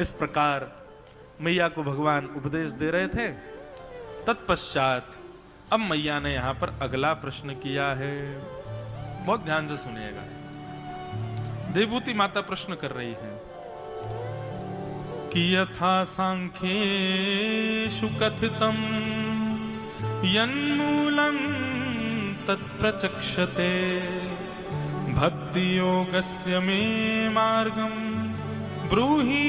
इस प्रकार मैया को भगवान उपदेश दे रहे थे। तत्पश्चात अब मैया ने यहां पर अगला प्रश्न किया है, बहुत ध्यान से सुनिएगा। देवभूति माता प्रश्न कर रही है कि यथा सांख्येषु कथितम् यन्मूलं तत्प्रचक्षते भक्ति योगस्य मे मार्गं ब्रूहि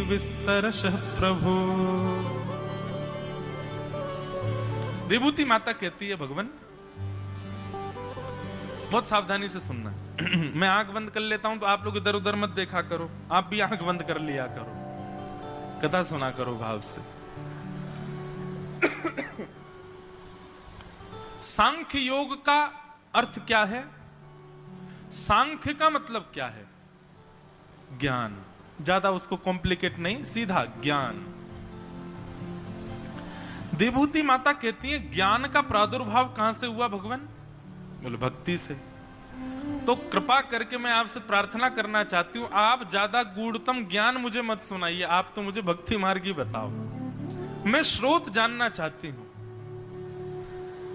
विस्तरशः प्रभु। देवभूति माता कहती है, भगवान बहुत सावधानी से सुनना। मैं आंख बंद कर लेता हूं तो आप लोग इधर उधर मत देखा करो, आप भी आंख बंद कर लिया करो, कथा सुना करो भाव से। सांख्य योग का अर्थ क्या है? सांख्य का मतलब क्या है? ज्ञान। ज्यादा उसको कॉम्प्लिकेट नहीं, सीधा ज्ञान। देवभूति माता कहती है ज्ञान का प्रादुर्भाव कहां से हुआ भगवान? बोले भक्ति से। तो कृपा करके मैं आपसे प्रार्थना करना चाहती हूं, आप ज्यादा गूढ़तम ज्ञान मुझे मत सुनाइए, आप तो मुझे भक्ति मार्ग ही बताओ। मैं स्रोत जानना चाहती हूं।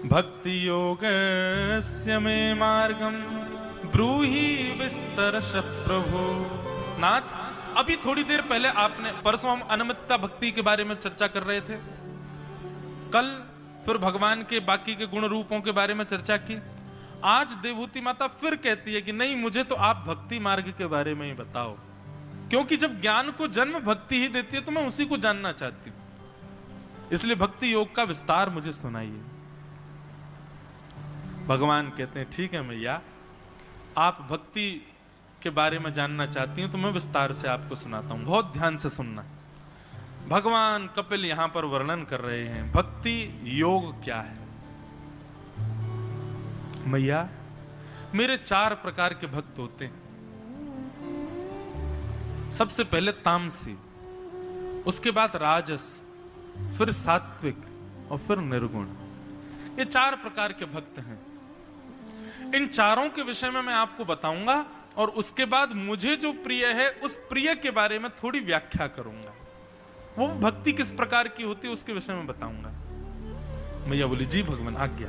भक्ति योगस्य मे मार्गम ब्रूहि विस्तरशः प्रभु। नाथ, अभी थोड़ी देर पहले आपने, परसों हम अनमितता भक्ति के बारे में चर्चा कर रहे थे, कल फिर भगवान के बाकी के गुण रूपों के बारे में चर्चा की। आज देवभूति माता फिर कहती है कि नहीं, मुझे तो आप भक्ति मार्ग के बारे में ही बताओ, क्योंकि जब ज्ञान को जन्म भक्ति ही देती है तो मैं उसी को जानना चाहती हूं। इसलिए भक्ति योग का विस्तार मुझे सुनाइए। भगवान कहते हैं ठीक है मैया, आप भक्ति के बारे में जानना चाहती हूं तो मैं विस्तार से आपको सुनाता हूं, बहुत ध्यान से सुनना। भगवान कपिल यहां पर वर्णन कर रहे हैं भक्ति योग क्या है। मैया, मेरे 4 प्रकार के भक्त होते हैं। सबसे पहले तामसी, उसके बाद राजस, फिर सात्विक और फिर निर्गुण। ये 4 प्रकार के भक्त हैं। इन चारों के विषय में मैं आपको बताऊंगा और उसके बाद मुझे जो प्रिय है उस प्रिय के बारे में थोड़ी व्याख्या करूंगा। वो भक्ति किस प्रकार की होती है उसके विषय में बताऊंगा। मैया बोली जी भगवान आज्ञा।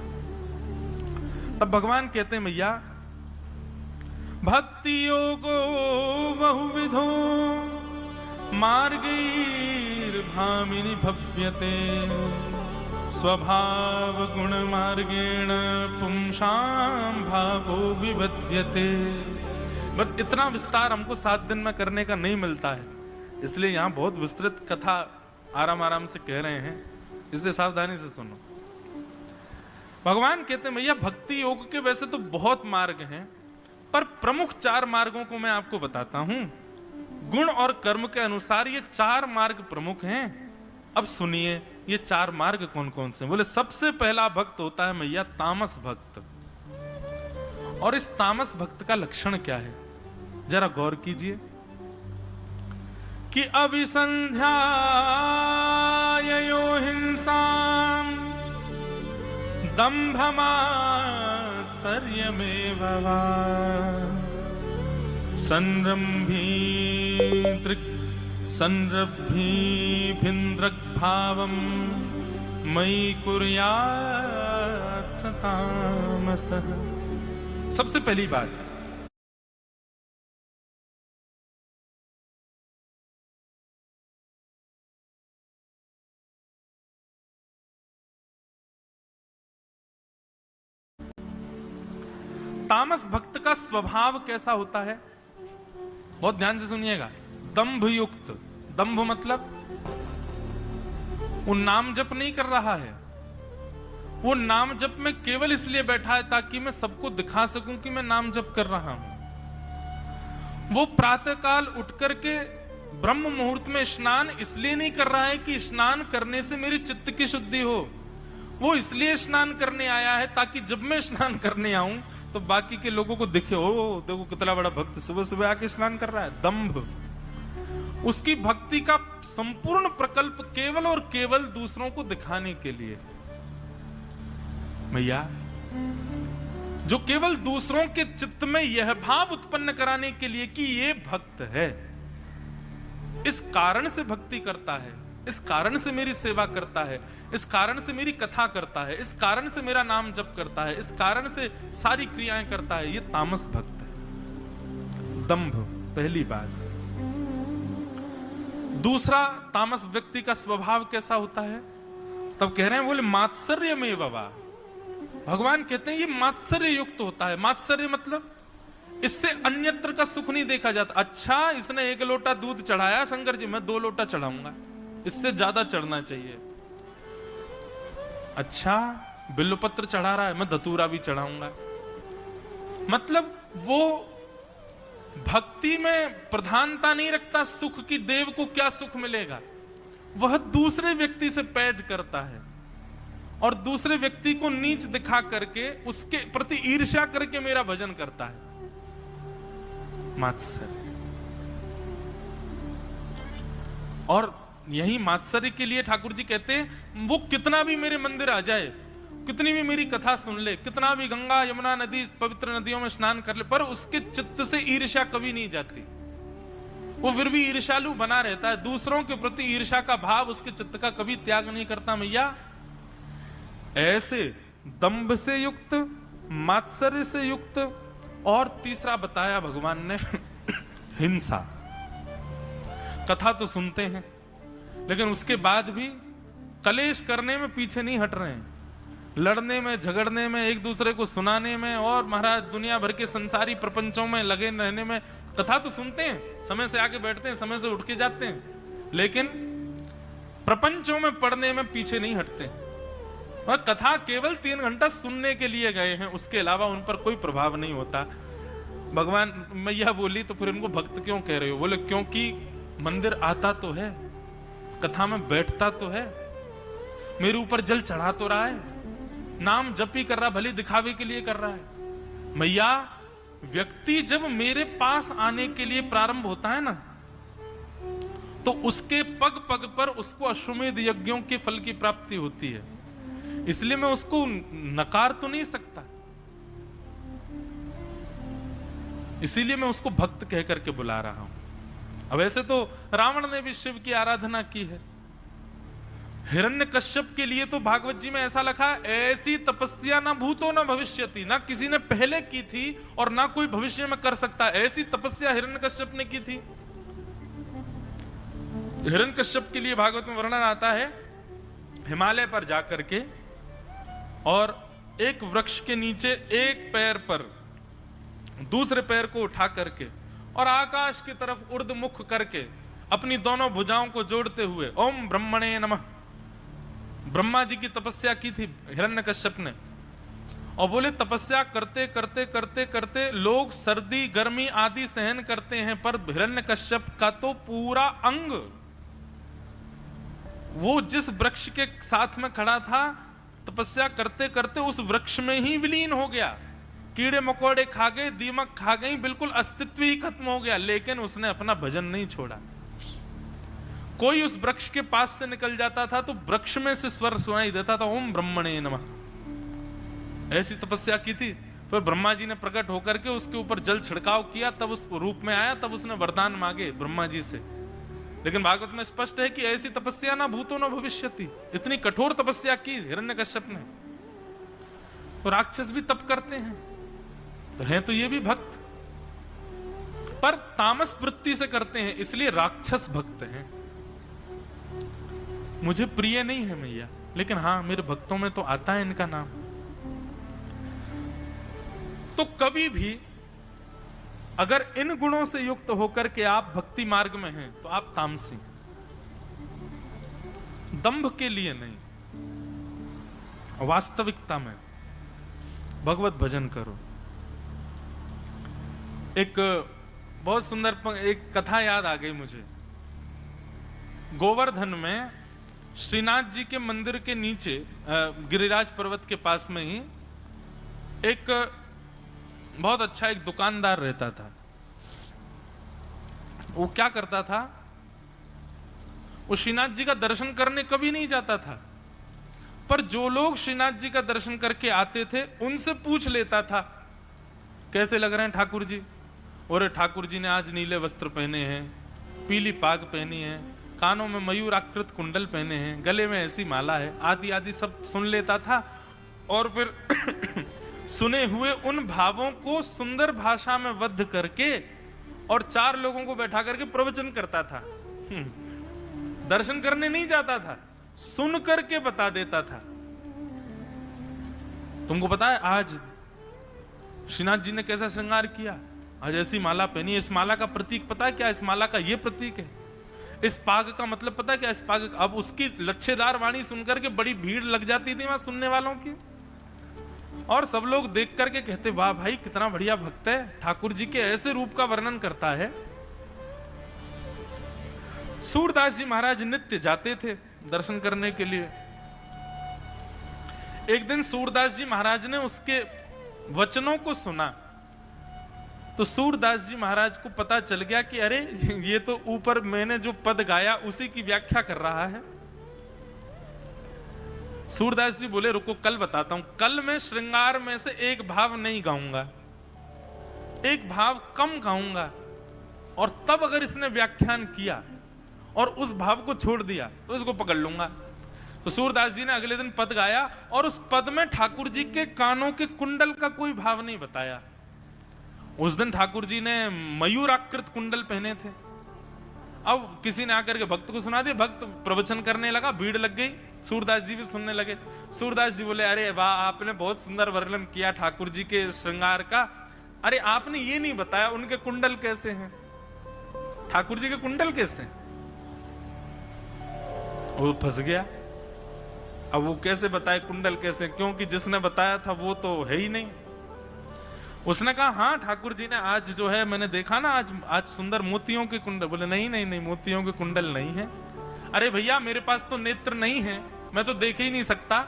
तब भगवान कहते हैं मैया, भक्ति योगो बहुविधो मार्गैर्भामिनि भव्यते स्वभाव गुण मार्गेण पुंसां भावो विबध्यते। बट इतना विस्तार हमको 7 दिन में करने का नहीं मिलता है, इसलिए यहां बहुत विस्तृत कथा आराम आराम से कह रहे हैं, इसलिए सावधानी से सुनो। भगवान कहते हैं भैया, भक्ति योग के वैसे तो बहुत मार्ग हैं, पर प्रमुख 4 मार्गों को मैं आपको बताता हूं। गुण और कर्म के अनुसार ये 4 मार्ग प्रमुख हैं। अब सुनिए ये 4 मार्ग कौन कौन से। बोले सबसे पहला भक्त होता है मैया तामस भक्त। और इस तामस भक्त का लक्षण क्या है जरा गौर कीजिए कि अभिसंध्यायो हिंसाम दंभमात्सर्यमेव वा संरभ्भिन्द्रग्भावं मयि कुर्यात् स तामसः। सबसे पहली बात, तामस भक्त का स्वभाव कैसा होता है, बहुत ध्यान से सुनिएगा। दंभ युक्त, दंभ मतलब वो नाम जप नहीं कर रहा है, वो नाम जप में केवल इसलिए बैठा है ताकि मैं सबको दिखा सकूं कि मैं नाम जप कर रहा हूं। वो प्रातः काल उठ करके ब्रह्म मुहूर्त में स्नान इसलिए नहीं कर रहा है कि स्नान करने से मेरी चित्त की शुद्धि हो, वो इसलिए स्नान करने आया है ताकि जब मैं स्नान करने आऊं तो बाकी के लोगों को दिखे, ओ देखो कितना बड़ा भक्त सुबह सुबह आके स्नान कर रहा है। दंभ, उसकी भक्ति का संपूर्ण प्रकल्प केवल और केवल दूसरों को दिखाने के लिए। भैया, जो केवल दूसरों के चित्त में यह भाव उत्पन्न कराने के लिए कि ये भक्त है, इस कारण से भक्ति करता है, इस कारण से मेरी सेवा करता है, इस कारण से मेरी कथा करता है, इस कारण से मेरा नाम जप करता है, इस कारण से सारी क्रियाएं करता है, ये तामस भक्त है। दंभ पहली बात। दूसरा, तामस व्यक्ति का स्वभाव कैसा होता है? तब कह रहे हैं, बोले मात्सर्य में बाबा, भगवान कहते हैं ये मात्सर्य युक्त होता है। मात्सर्य मतलब इससे अन्यत्र का सुख नहीं देखा जाता। अच्छा, इसने 1 लोटा दूध चढ़ाया शंकर जी, मैं 2 लोटा चढ़ाऊंगा, इससे ज्यादा चढ़ना चाहिए। अच्छा, बिल्वपत्र चढ़ा रहा है, मैं धतूरा भी चढ़ाऊंगा। मतलब वो भक्ति में प्रधानता नहीं रखता सुख की, देव को क्या सुख मिलेगा, वह दूसरे व्यक्ति से पैज करता है और दूसरे व्यक्ति को नीच दिखा करके उसके प्रति ईर्ष्या करके मेरा भजन करता है। मात्सर्य। और यही मात्सर्य के लिए ठाकुर जी कहते हैं, वो कितना भी मेरे मंदिर आ जाए, कितनी भी मेरी कथा सुन ले, कितना भी गंगा यमुना नदी पवित्र नदियों में स्नान कर ले, पर उसके चित्त से ईर्ष्या कभी नहीं जाती। वो फिर भी ईर्ष्यालु बना रहता है, दूसरों के प्रति ईर्ष्या का भाव उसके चित्त का कभी त्याग नहीं करता। मैया ऐसे दंभ से युक्त, मात्सर्य से युक्त, और तीसरा बताया भगवान ने हिंसा। कथा तो सुनते हैं लेकिन उसके बाद भी कलेश करने में पीछे नहीं हट रहे हैं, लड़ने में, झगड़ने में, एक दूसरे को सुनाने में, और महाराज दुनिया भर के संसारी प्रपंचों में लगे रहने में। कथा तो सुनते हैं, समय से आके बैठते हैं, समय से उठ के जाते हैं, लेकिन प्रपंचों में पढ़ने में पीछे नहीं हटते। और कथा केवल 3 घंटा सुनने के लिए गए हैं, उसके अलावा उन पर कोई प्रभाव नहीं होता। भगवान मैया बोली, तो फिर उनको भक्त क्यों कह रहे हो? बोले क्योंकि मंदिर आता तो है, कथा में बैठता तो है, मेरे ऊपर जल चढ़ा तो रहा है, नाम जपी कर रहा, भले दिखावे के लिए कर रहा है। मैया, व्यक्ति जब मेरे पास आने के लिए प्रारंभ होता है ना, तो उसके पग पग पर उसको अश्वमेध यज्ञों के फल की प्राप्ति होती है, इसलिए मैं उसको नकार तो नहीं सकता, इसीलिए मैं उसको भक्त कह करके बुला रहा हूं। अब ऐसे तो रावण ने भी शिव की आराधना की है। हिरण्यकश्यप के लिए तो भागवत जी में ऐसा लिखा, ऐसी तपस्या ना भूतो ना भविष्यति, ना किसी ने पहले की थी और ना कोई भविष्य में कर सकता। ऐसी तपस्या हिरण्यकश्यप ने की थी। हिरण्यकश्यप के लिए भागवत में वर्णन आता है, हिमालय पर जाकर के और एक वृक्ष के नीचे एक पैर पर दूसरे पैर को उठा करके और आकाश की तरफ ऊर्ध्वमुख करके अपनी दोनों भुजाओं को जोड़ते हुए ओम ब्रह्मणे नमः, ब्रह्मा जी की तपस्या की थी हिरण्यकश्यप ने। और बोले तपस्या करते करते करते करते लोग सर्दी गर्मी आदि सहन करते हैं, पर हिरण्यकश्यप का तो पूरा अंग वो जिस वृक्ष के साथ में खड़ा था, तपस्या करते करते उस वृक्ष में ही विलीन हो गया। कीड़े मकोड़े खा गए, दीमक खा गई, बिल्कुल अस्तित्व ही खत्म हो गया, लेकिन उसने अपना भजन नहीं छोड़ा। कोई उस वृक्ष के पास से निकल जाता था तो वृक्ष में से स्वर सुनाई देता था, ओम ब्रह्मणे नमः। ऐसी तपस्या की थी। फिर ब्रह्मा जी ने प्रकट होकर के उसके ऊपर जल छिड़काव किया, तब उस रूप में आया, तब उसने वरदान मांगे ब्रह्मा जी से। लेकिन भागवत में स्पष्ट है कि ऐसी तपस्या ना भूतो ना भविष्यति। इतनी कठोर तपस्या की हिरण्यकश्यप ने। तो राक्षस भी तप करते हैं, तो हैं तो ये भी भक्त, पर तामस वृत्ति से करते हैं, इसलिए राक्षस भक्त हैं। मुझे प्रिय नहीं है मैया, लेकिन हाँ मेरे भक्तों में तो आता है इनका नाम। तो कभी भी अगर इन गुणों से युक्त होकर के आप भक्ति मार्ग में हैं तो आप तामसी, दंभ के लिए नहीं, वास्तविकता में भगवत भजन करो। एक बहुत सुंदर एक कथा याद आ गई मुझे। गोवर्धन में श्रीनाथ जी के मंदिर के नीचे गिरिराज पर्वत के पास में ही एक बहुत अच्छा एक दुकानदार रहता था। वो क्या करता था, वो श्रीनाथ जी का दर्शन करने कभी नहीं जाता था, पर जो लोग श्रीनाथ जी का दर्शन करके आते थे उनसे पूछ लेता था, कैसे लग रहे हैं ठाकुर जी? और ठाकुर जी ने आज नीले वस्त्र पहने हैं, पीली पाग पहनी है, कानों में मयूराकृत कुंडल पहने हैं, गले में ऐसी माला है, आदि आदि सब सुन लेता था। और फिर सुने हुए उन भावों को सुंदर भाषा में वध करके और 4 लोगों को बैठा करके प्रवचन करता था। दर्शन करने नहीं जाता था, सुन करके बता देता था। तुमको पता है आज श्रीनाथ जी ने कैसा श्रृंगार किया? आज ऐसी माला पहनी। इस माला का प्रतीक पता है क्या? इस माला का ये प्रतीक है। इस पाग का मतलब पता है क्या? इस पाग, अब उसकी लच्छेदार वाणी सुनकर के बड़ी भीड़ लग जाती थी वहां सुनने वालों की, और सब लोग देख करके कहते वाह भाई कितना बढ़िया भक्त है, ठाकुर जी के ऐसे रूप का वर्णन करता है। सूरदास जी महाराज नित्य जाते थे दर्शन करने के लिए। एक दिन सूरदास जी महाराज ने उसके वचनों को सुना तो सूरदास जी महाराज को पता चल गया कि अरे ये तो ऊपर मैंने जो पद गाया उसी की व्याख्या कर रहा है। सूरदास जी बोले रुको कल बताता हूं। कल मैं श्रृंगार में से एक भाव नहीं गाऊंगा, एक भाव कम गाऊंगा, और तब अगर इसने व्याख्यान किया और उस भाव को छोड़ दिया तो इसको पकड़ लूंगा। तो सूरदास जी ने अगले दिन पद गाया और उस पद में ठाकुर जी के कानों के कुंडल का कोई भाव नहीं बताया। उस दिन ठाकुर जी ने मयूराकृत कुंडल पहने थे। अब किसी ने आकर के भक्त को सुना दिया, भक्त प्रवचन करने लगा, भीड़ लग गई, सूरदास जी भी सुनने लगे। सूरदास जी बोले अरे वाह आपने बहुत सुंदर वर्णन किया ठाकुर जी के श्रृंगार का, अरे आपने ये नहीं बताया उनके कुंडल कैसे हैं, ठाकुर जी के कुंडल कैसे? वो फंस गया। अब वो कैसे बताए कुंडल कैसे, क्योंकि जिसने बताया था वो तो है ही नहीं। उसने कहा हाँ ठाकुर जी ने आज जो है मैंने देखा ना, आज सुंदर मोतियों के कुंडल। बोले नहीं नहीं नहीं, मोतियों के कुंडल नहीं है। अरे भैया मेरे पास तो नेत्र नहीं है, मैं तो देख ही नहीं सकता।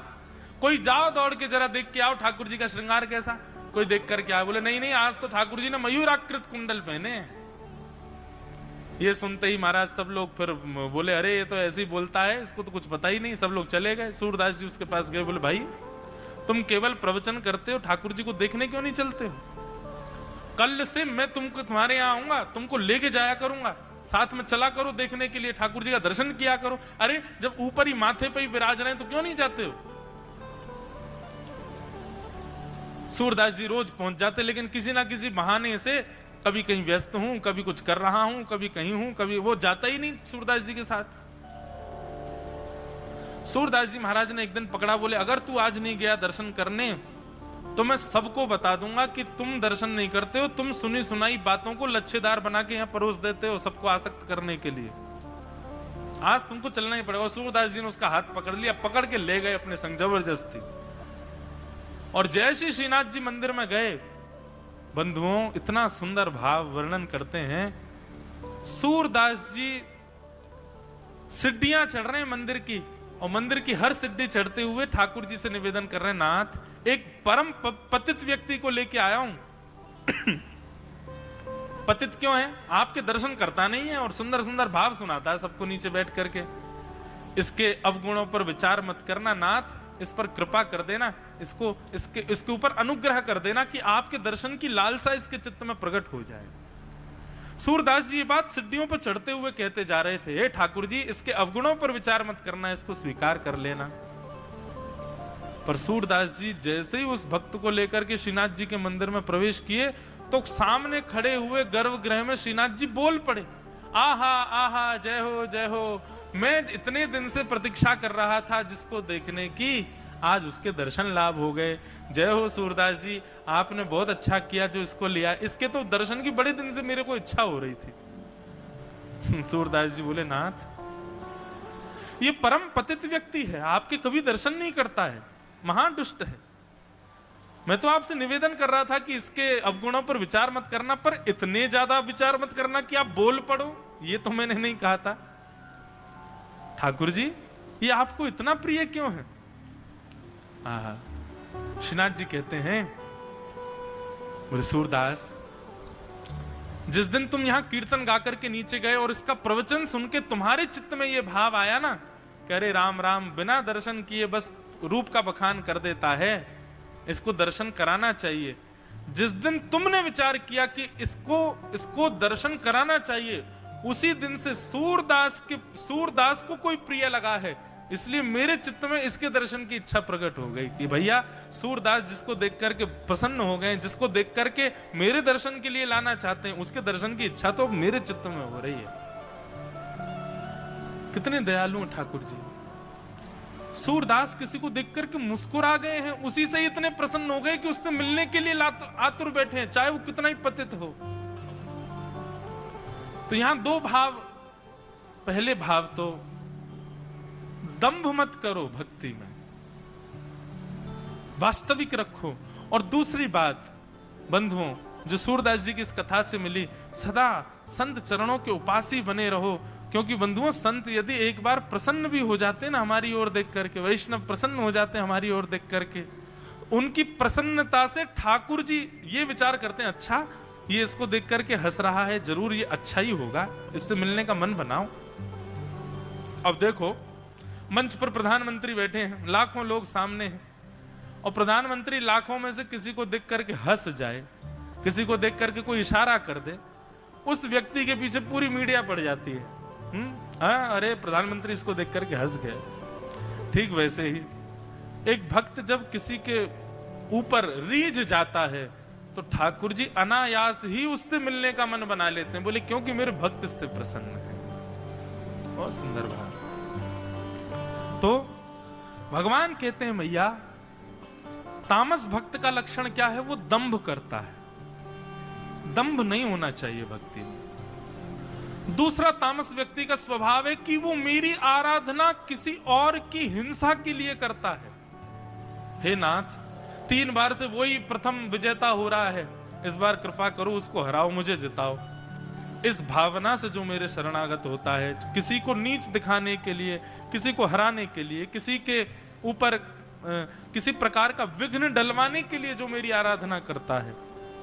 कोई जाओ दौड़ के जरा देख के आओ ठाकुर जी का श्रृंगार कैसा। कोई देख करके आया, बोले नहीं नहीं आज तो ठाकुर जी ने मयूराकृत कुंडल पहने। ये सुनते ही महाराज सब लोग फिर बोले अरे ये तो ऐसे ही बोलता है, इसको तो कुछ पता ही नहीं। सब लोग चले गए। सूरदास जी उसके पास गए, बोले भाई तुम केवल प्रवचन करते हो, ठाकुर जी को देखने क्यों नहीं चलते हो? कल से मैं तुमको तुम्हारे यहाँ आऊंगा, तुमको लेके जाया करूंगा, साथ में चला करो देखने के लिए, ठाकुर जी का दर्शन किया करो। अरे जब ऊपर ही माथे पे ही विराज रहे हैं तो क्यों नहीं जाते हो? सूरदास जी रोज पहुंच जाते, लेकिन किसी ना किसी बहाने से, कभी कहीं व्यस्त हूं, कभी कुछ कर रहा हूं, कभी कहीं हूं, कभी वो जाता ही नहीं सूरदास जी के साथ। सूरदास जी महाराज ने एक दिन पकड़ा, बोले अगर तू आज नहीं गया दर्शन करने तो मैं सबको बता दूंगा कि तुम दर्शन नहीं करते हो, तुम सुनी सुनाई बातों को लच्छेदार बना के यहां परोस देते हो सबको आसक्त करने के लिए। आज तुमको चलना ही पड़ेगा। सूरदास जी ने उसका हाथ पकड़ लिया, पकड़ के ले गए अपने संग जबरदस्ती। और जैसे श्रीनाथ जी मंदिर में गए, बंधुओं इतना सुंदर भाव वर्णन करते हैं। सूरदास जी सीढ़ियां चढ़ रहे हैं मंदिर की, और मंदिर की हर सीढ़ी चढ़ते हुए ठाकुर जी से निवेदन कर रहे हैं, नाथ एक परम पतित व्यक्ति को लेके आया हूं। पतित क्यों है? आपके दर्शन करता नहीं है और सुंदर सुंदर भाव सुनाता है सबको नीचे बैठ करके। इसके अवगुणों पर विचार मत करना नाथ, इस पर कृपा कर देना, इसके ऊपर अनुग्रह कर देना कि आपके दर्शन की लालसा इसके चित्त में प्रकट हो जाए। सूरदास जी ये बात सीढ़ियों पर चढ़ते हुए कहते जा रहे थे, हे ठाकुर जी इसके अवगुणों पर विचार मत करना, इसको स्वीकार कर लेना। पर सूरदास जी जैसे ही उस भक्त को लेकर के श्रीनाथ जी के मंदिर में प्रवेश किए तो सामने खड़े हुए गर्भगृह में श्रीनाथ जी बोल पड़े, आहा आहा जय हो जय हो, मैं इतने दिन से प्रतीक्षा कर रहा था जिसको देखने की, आज उसके दर्शन लाभ हो गए। जय हो सूरदास जी, आपने बहुत अच्छा किया जो इसको लिया, इसके तो दर्शन की बड़े दिन से मेरे को इच्छा हो रही थी। सूरदास जी बोले नाथ ये परम पतित व्यक्ति है, आपके कभी दर्शन नहीं करता है, महादुष्ट है। मैं तो आपसे निवेदन कर रहा था कि इसके अवगुणों पर विचार मत करना, पर इतने ज्यादा विचार मत करना कि आप बोल पड़ो, ये तो मैंने नहीं कहा था। ठाकुर जी ये आपको इतना प्रिय क्यों है? श्रीनाथ जी कहते हैं, बोले सूरदास जिस दिन तुम यहां कीर्तन गाकर के नीचे गए और इसका प्रवचन सुन के तुम्हारे चित्त में ये भाव आया ना, कह रहे राम राम बिना दर्शन किए बस रूप का बखान कर देता है, इसको दर्शन कराना चाहिए। जिस दिन तुमने विचार किया कि इसको दर्शन कराना चाहिए, उसी दिन से सूरदास को कोई प्रिय लगा है, इसलिए मेरे चित्त में इसके दर्शन की इच्छा प्रकट हो गई कि भैया सूरदास जिसको देख करके प्रसन्न हो गए, जिसको देख करके मेरे दर्शन के लिए लाना चाहते हैं, उसके दर्शन की इच्छा तो मेरे चित्त में हो रही है। कितने दयालु हैं ठाकुर जी। सूरदास किसी को देख करके मुस्कुरा गए हैं, उसी से इतने प्रसन्न हो गए कि उससे मिलने के लिए आतुर बैठे हैं, चाहे वो कितना ही पतित हो। तो यहां दो भाव, पहले भाव तो दंभ मत करो भक्ति में, वास्तविक रखो। और दूसरी बात बंधुओं, जो सूरदास जी की इस कथा से मिली, सदा संत चरणों के उपासी बने रहो, क्योंकि बंधुओं संत यदि एक बार प्रसन्न भी हो जाते हैं ना हमारी ओर देख करके, वैष्णव प्रसन्न हो जाते हैं हमारी ओर देख करके, उनकी प्रसन्नता से ठाकुर जी ये विचार करते हैं, अच्छा ये इसको देख करके हंस रहा है, जरूर ये अच्छा ही होगा, इससे मिलने का मन बनाओ। अब देखो मंच पर प्रधानमंत्री बैठे हैं, लाखों लोग सामने हैं, और प्रधानमंत्री लाखों में से किसी को देख करके हंस जाए, किसी को देख करके कोई इशारा कर दे, उस व्यक्ति के पीछे पूरी मीडिया पड़ जाती है। अरे प्रधानमंत्री इसको देख करके हंस गए। ठीक वैसे ही एक भक्त जब किसी के ऊपर रीझ जाता है तो ठाकुर जी अनायास ही उससे मिलने का मन बना लेते हैं, बोले क्योंकि मेरे भक्त इससे प्रसन्न है। बहुत सुंदर बात। तो भगवान कहते हैं मैया तामस भक्त का लक्षण क्या है, वो दंभ करता है, दंभ नहीं होना चाहिए भक्ति में। दूसरा तामस व्यक्ति का स्वभाव है कि वो मेरी आराधना किसी और की हिंसा के लिए करता है। हे नाथ 3 बार से वही प्रथम विजेता हो रहा है, इस बार कृपा करो उसको हराओ, मुझे जिताओ। इस भावना से जो मेरे शरणागत होता है, किसी को नीच दिखाने के लिए, किसी को हराने के लिए, किसी के ऊपर किसी प्रकार का विघ्न डलवाने के लिए जो मेरी आराधना करता है,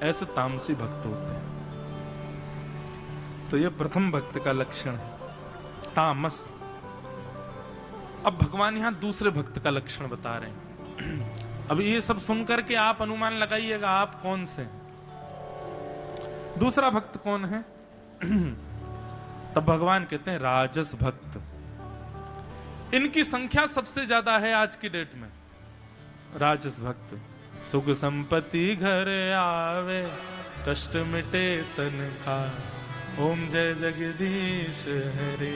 ऐसे तामसी भक्त होते हैं। तो यह प्रथम भक्त का लक्षण है, तामस। अब भगवान यहां दूसरे भक्त का लक्षण बता रहे हैं। अब ये सब सुनकर के आप अनुमान लगाइएगा आप कौन से। दूसरा भक्त कौन है? तब भगवान कहते हैं राजस भक्त। इनकी संख्या सबसे ज्यादा है आज की डेट में। राजस भक्त सुख संपत्ति घर आवे, कष्ट मिटे तन का, ओम जय जगदीश हरे।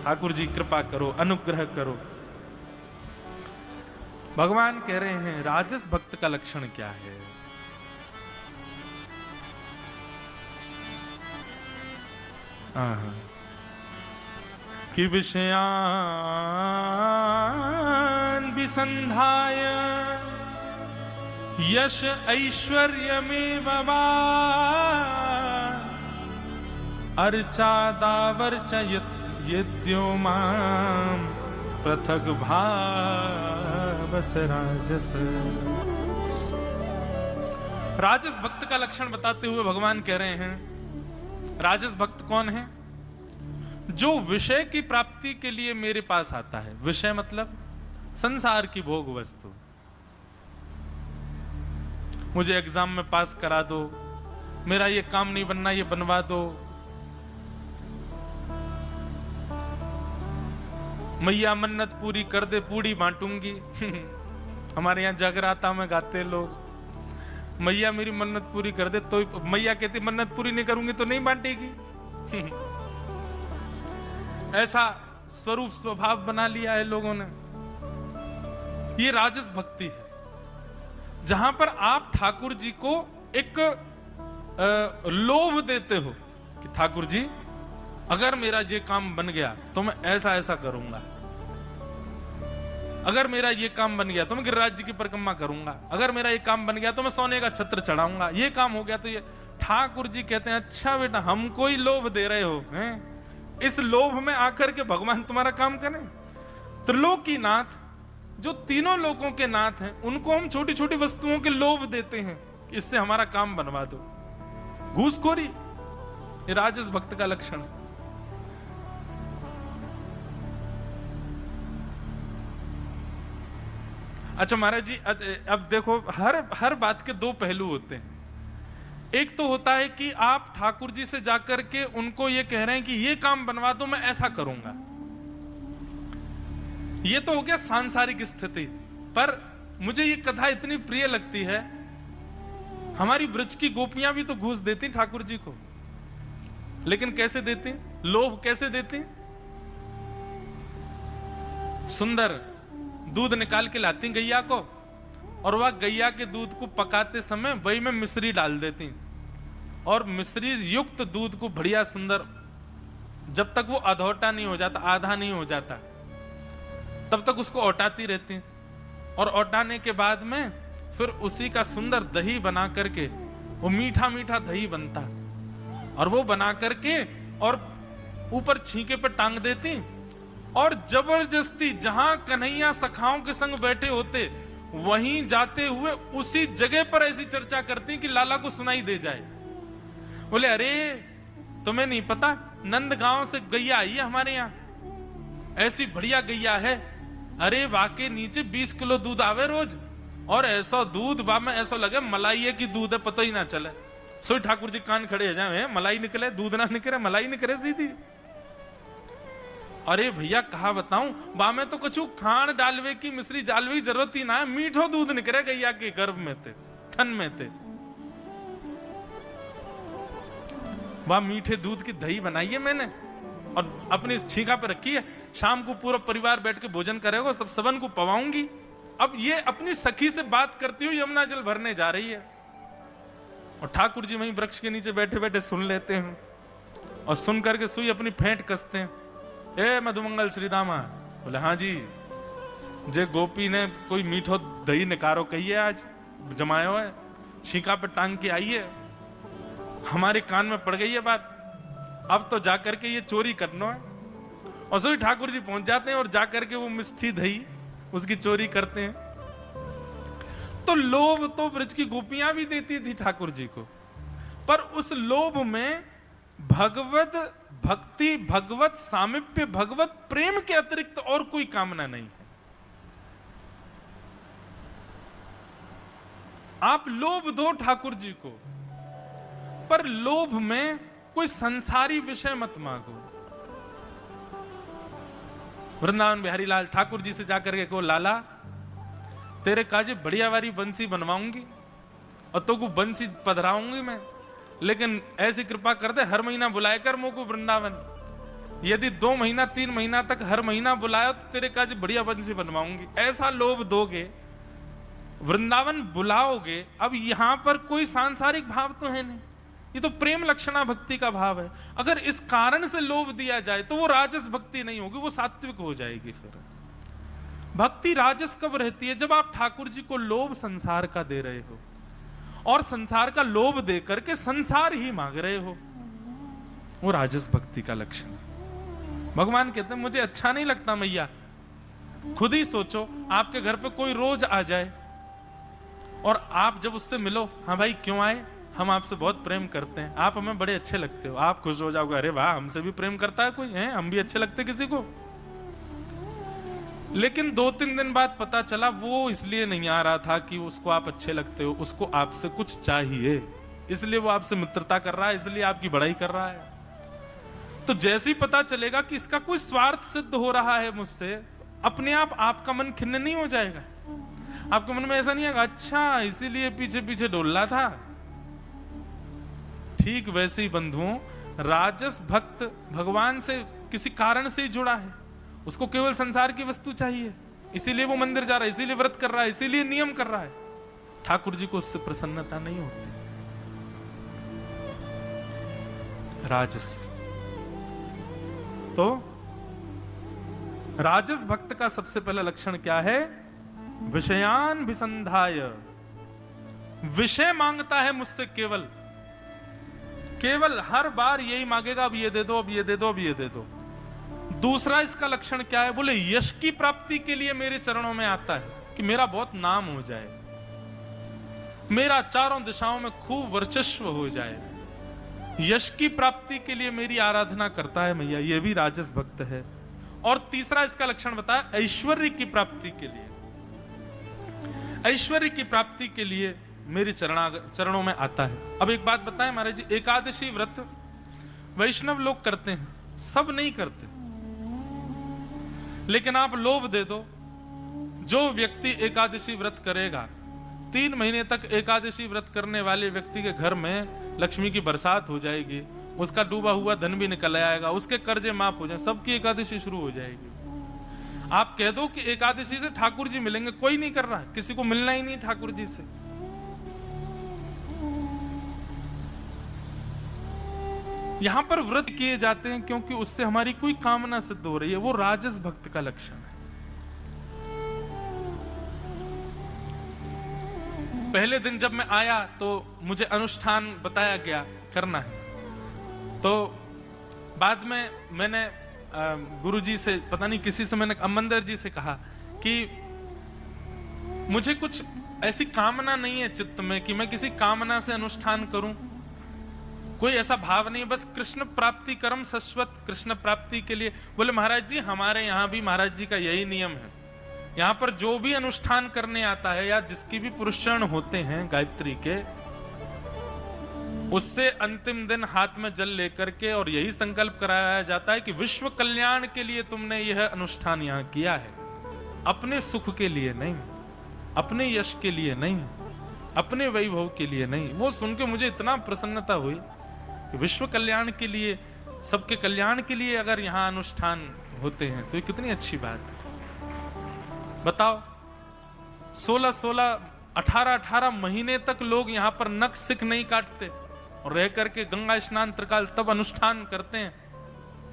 ठाकुर जी कृपा करो, अनुग्रह करो। भगवान कह रहे हैं राजस भक्त का लक्षण क्या है? कि विषयान विसंधाय यश ऐश्वर्यमेव वा अर्चादावर्च यद्यो मां पृथक भावस राजस। राजस भक्त का लक्षण बताते हुए भगवान कह रहे हैं राजस भक्त कौन है? जो विषय की प्राप्ति के लिए मेरे पास आता है। विषय मतलब संसार की भोग वस्तु। मुझे एग्जाम में पास करा दो, मेरा ये काम नहीं बनना ये बनवा दो, मैया मन्नत पूरी कर दे पूड़ी बांटूंगी। हमारे यहाँ जगराता में गाते लोग, मैया मेरी मन्नत पूरी कर दे, तो मैया कहती मन्नत पूरी नहीं करूंगी तो नहीं बांटेगी। ऐसा स्वरूप स्वभाव बना लिया है लोगों ने। ये राजस भक्ति है, जहां पर आप ठाकुर जी को एक लोभ देते हो कि ठाकुर जी अगर मेरा ये काम बन गया तो मैं ऐसा ऐसा करूंगा, अगर मेरा ये काम बन गया तो मैं गिरिराज जी की परिक्रमा करूंगा, अगर मेरा ये काम बन गया तो मैं सोने का छत्र चढ़ाऊंगा, ये काम हो गया तो ये। ठाकुर जी कहते हैं अच्छा बेटा हमको ही लोभ दे रहे हो हैं? इस लोभ में आकर के भगवान तुम्हारा काम करें? त्रिलोकीनाथ जो तीनों लोगों के नाथ हैं, उनको हम छोटी छोटी वस्तुओं के लोभ देते हैं, इससे हमारा काम बनवा दो। घूसखोरी ये राजस भक्त का लक्षण है। अच्छा महाराज जी अब देखो हर बात के दो पहलू होते हैं। एक तो होता है कि आप ठाकुर जी से जाकर के उनको ये कह रहे हैं कि ये काम बनवा दो, मैं ऐसा करूंगा। ये तो हो गया सांसारिक स्थिति। पर मुझे ये कथा इतनी प्रिय लगती है, हमारी ब्रज की गोपियां भी तो घूस देती ठाकुर जी को, लेकिन कैसे देती? लोभ कैसे देती? सुंदर दूध निकाल के लाती गैया को, और वह गैया के दूध को पकाते समय वही में मिश्री डाल देती, और मिश्री युक्त दूध को बढ़िया सुंदर, जब तक वो अधोटा नहीं हो जाता, आधा नहीं हो जाता, तब तक उसको औटाती रहती। और औटाने के बाद में फिर उसी का सुंदर दही बना करके, वो मीठा मीठा दही बनता, और वो बना करके और ऊपर छींके पे टांग देती, और जबरदस्ती जहां कन्हैया सखाओं के संग बैठे होते वहीं जाते हुए उसी जगह पर ऐसी चर्चा करती कि लाला को सुनाई दे जाए। बोले अरे तुम्हें नहीं पता, नंद गांव से गैया आई है हमारे यहाँ, ऐसी बढ़िया गैया है, अरे वाके नीचे 20 किलो दूध आवे रोज, और ऐसा दूध बा में ऐसा लगे मलाई है कि दूध है, पता ही ना चले। सोई ठाकुर जी कान खड़े हो जाए, मलाई निकले, दूध ना निकले, मलाई निकले सीधी। अरे भैया कहा बताऊं, बा में तो कछु खान डालवे की मिश्री डालवे की जरूरत ही ना है, मीठो दूध निकले गैया के गर्भ में थे, थन में थे। वह मीठे दूध की दही बनाई है मैंने और अपनी छीका पे रखी है, शाम को पूरा परिवार बैठ के भोजन करेगा, सब सबन को पवाऊंगी। अब ये अपनी सखी से बात करती हुई यमुना जल भरने जा रही है, और ठाकुर जी वहीं वृक्ष के नीचे बैठे बैठे सुन लेते हैं, और सुन करके सुई अपनी फेंट कसते हैं। ए मधुमंगल श्रीदामा, बोले हाँ जी, जे गोपी ने कोई मीठो दही निकारो कही है, आज जमायो है, छीका पे टांग के आई है, हमारे कान में पड़ गई है बात, अब तो जाकर के ये चोरी करना है। और सो ठाकुर जी पहुंच जाते हैं और जाकर के वो मिष्ठी दही उसकी चोरी करते हैं। तो लोभ तो ब्रज की गोपियां भी देती थी ठाकुर जी को, पर उस लोभ में भगवत भक्ति, भगवत सामीप्य, भगवत प्रेम के अतिरिक्त और कोई कामना नहीं है। आप लोभ दो ठाकुर जी को, पर लोभ में कोई संसारी विषय मत मांगो। वृंदावन बिहारी लाल ठाकुर जी से जाकर के को, लाला तेरे काजे बढ़िया वाली बंसी बनवाऊंगी और तो को बंसी पधराऊंगी मैं, लेकिन ऐसी कृपा कर दे हर महीना बुलाए कर मुझको वृंदावन। यदि 2 महीना 3 महीना तक हर महीना बुलायो तो तेरे काजे बढ़िया बंसी बनवाऊंगी। ऐसा लोभ दोगे, वृंदावन बुलाओगे। अब यहां पर कोई सांसारिक भाव तो है नहीं, ये तो प्रेम लक्षणा भक्ति का भाव है। अगर इस कारण से लोभ दिया जाए तो वो राजस भक्ति नहीं होगी, वो सात्विक हो जाएगी। फिर भक्ति राजस कब रहती है? जब आप ठाकुर जी को लोभ संसार का दे रहे हो और संसार का लोभ दे करके संसार ही मांग रहे हो, वो राजस भक्ति का लक्षण है। भगवान कहते हैं मुझे अच्छा नहीं लगता मैया, खुद ही सोचो आपके घर पे कोई रोज आ जाए और आप जब उससे मिलो, हाँ भाई क्यों आए, हम आपसे बहुत प्रेम करते हैं, आप हमें बड़े अच्छे लगते हो, आप खुश हो जाओगे, अरे वाह हमसे भी प्रेम करता है कोई, है हम भी अच्छे लगते किसी को। लेकिन 2-3 दिन बाद पता चला वो इसलिए नहीं आ रहा था कि उसको आप अच्छे लगते हो, उसको आपसे कुछ चाहिए, इसलिए वो आपसे मित्रता कर रहा है, इसलिए आपकी बड़ाई कर रहा है। तो जैसे ही पता चलेगा कि इसका कोई स्वार्थ सिद्ध हो रहा है मुझसे, तो अपने आप आपका मन खिन्न नहीं हो जाएगा? आपके मन में ऐसा नहीं आएगा अच्छा इसीलिए पीछे पीछे डोल रहा था? ठीक वैसे ही बंधुओं, राजस भक्त भगवान से किसी कारण से ही जुड़ा है, उसको केवल संसार की वस्तु चाहिए, इसीलिए वो मंदिर जा रहा है, इसीलिए व्रत कर रहा है, इसीलिए नियम कर रहा है। ठाकुर जी को उससे प्रसन्नता नहीं होती। राजस तो राजस भक्त का सबसे पहला लक्षण क्या है? विषयान विसंधाय, विषय मांगता है मुझसे, केवल हर बार यही मांगेगा, अब ये दे दो, अब ये दे दो, अब ये दे दो। दूसरा इसका लक्षण क्या है? बोले यश की प्राप्ति के लिए मेरे चरणों में आता है कि मेरा बहुत नाम हो जाए, मेरा चारों दिशाओं में खूब वर्चस्व हो जाए, यश की प्राप्ति के लिए मेरी आराधना करता है मैया, ये भी राजस भक्त है। और तीसरा इसका लक्षण बताया ऐश्वर्य की प्राप्ति के लिए, ऐश्वर्य की प्राप्ति के लिए मेरे चरणों में आता है। अब एक बात बताएं महाराज जी, एकादशी व्रत वैष्णव लोग करते हैं, सब नहीं करते, लेकिन आप लोभ दे दो, जो व्यक्ति एकादशी व्रत करेगा 3 महीने तक एकादशी व्रत करने वाले व्यक्ति के घर में लक्ष्मी की बरसात हो जाएगी, उसका डूबा हुआ धन भी निकल आएगा, उसके कर्जे माफ हो जाए, सबकी एकादशी शुरू हो जाएगी। आप कह दो कि एकादशी से ठाकुर जी मिलेंगे, कोई नहीं कर रहा, किसी को मिलना ही नहीं ठाकुर जी से। यहां पर व्रत किए जाते हैं क्योंकि उससे हमारी कोई कामना सिद्ध हो रही है, वो राजस भक्त का लक्षण है। पहले दिन जब मैं आया तो मुझे अनुष्ठान बताया गया करना है, तो बाद में मैंने गुरुजी से, पता नहीं किसी से, मैंने अमंदर जी से कहा कि मुझे कुछ ऐसी कामना नहीं है चित्त में कि मैं किसी कामना से अनुष्ठान करूं, कोई ऐसा भाव नहीं है, बस कृष्ण प्राप्ति कर्म शाश्वत, कृष्ण प्राप्ति के लिए। बोले महाराज जी हमारे यहाँ भी महाराज जी का यही नियम है, यहाँ पर जो भी अनुष्ठान करने आता है या जिसकी भी पुरुषण होते हैं गायत्री के, उससे अंतिम दिन हाथ में जल लेकर के और यही संकल्प कराया जाता है कि विश्व कल्याण के लिए तुमने यह अनुष्ठान यहाँ किया है, अपने सुख के लिए नहीं, अपने यश के लिए नहीं, अपने वैभव के लिए नहीं। वो सुन के मुझे इतना प्रसन्नता हुई कि विश्व कल्याण के लिए, सबके कल्याण के लिए अगर यहाँ अनुष्ठान होते हैं तो ये कितनी अच्छी बात है। बताओ 16-16, 18-18 महीने तक लोग यहाँ पर नख सिख नहीं काटते और रह करके गंगा स्नान त्रिकाल तब अनुष्ठान करते हैं।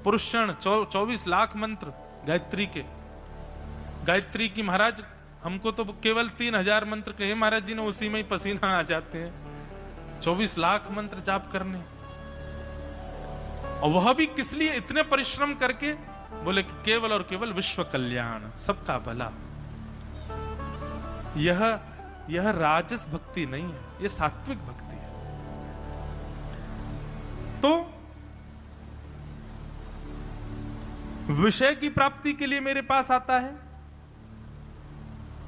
पुरुषण 24 लाख मंत्र गायत्री के, गायत्री की महाराज हमको तो केवल 3000 मंत्र कहे महाराज जी ने, उसी में ही पसीना आ जाते हैं। 24 लाख मंत्र जाप करने, और वह भी किस लिए, इतने परिश्रम करके, बोले कि केवल और केवल विश्व कल्याण, सबका भला। यह राजस भक्ति नहीं है, यह सात्विक भक्ति है। तो विषय की प्राप्ति के लिए मेरे पास आता है,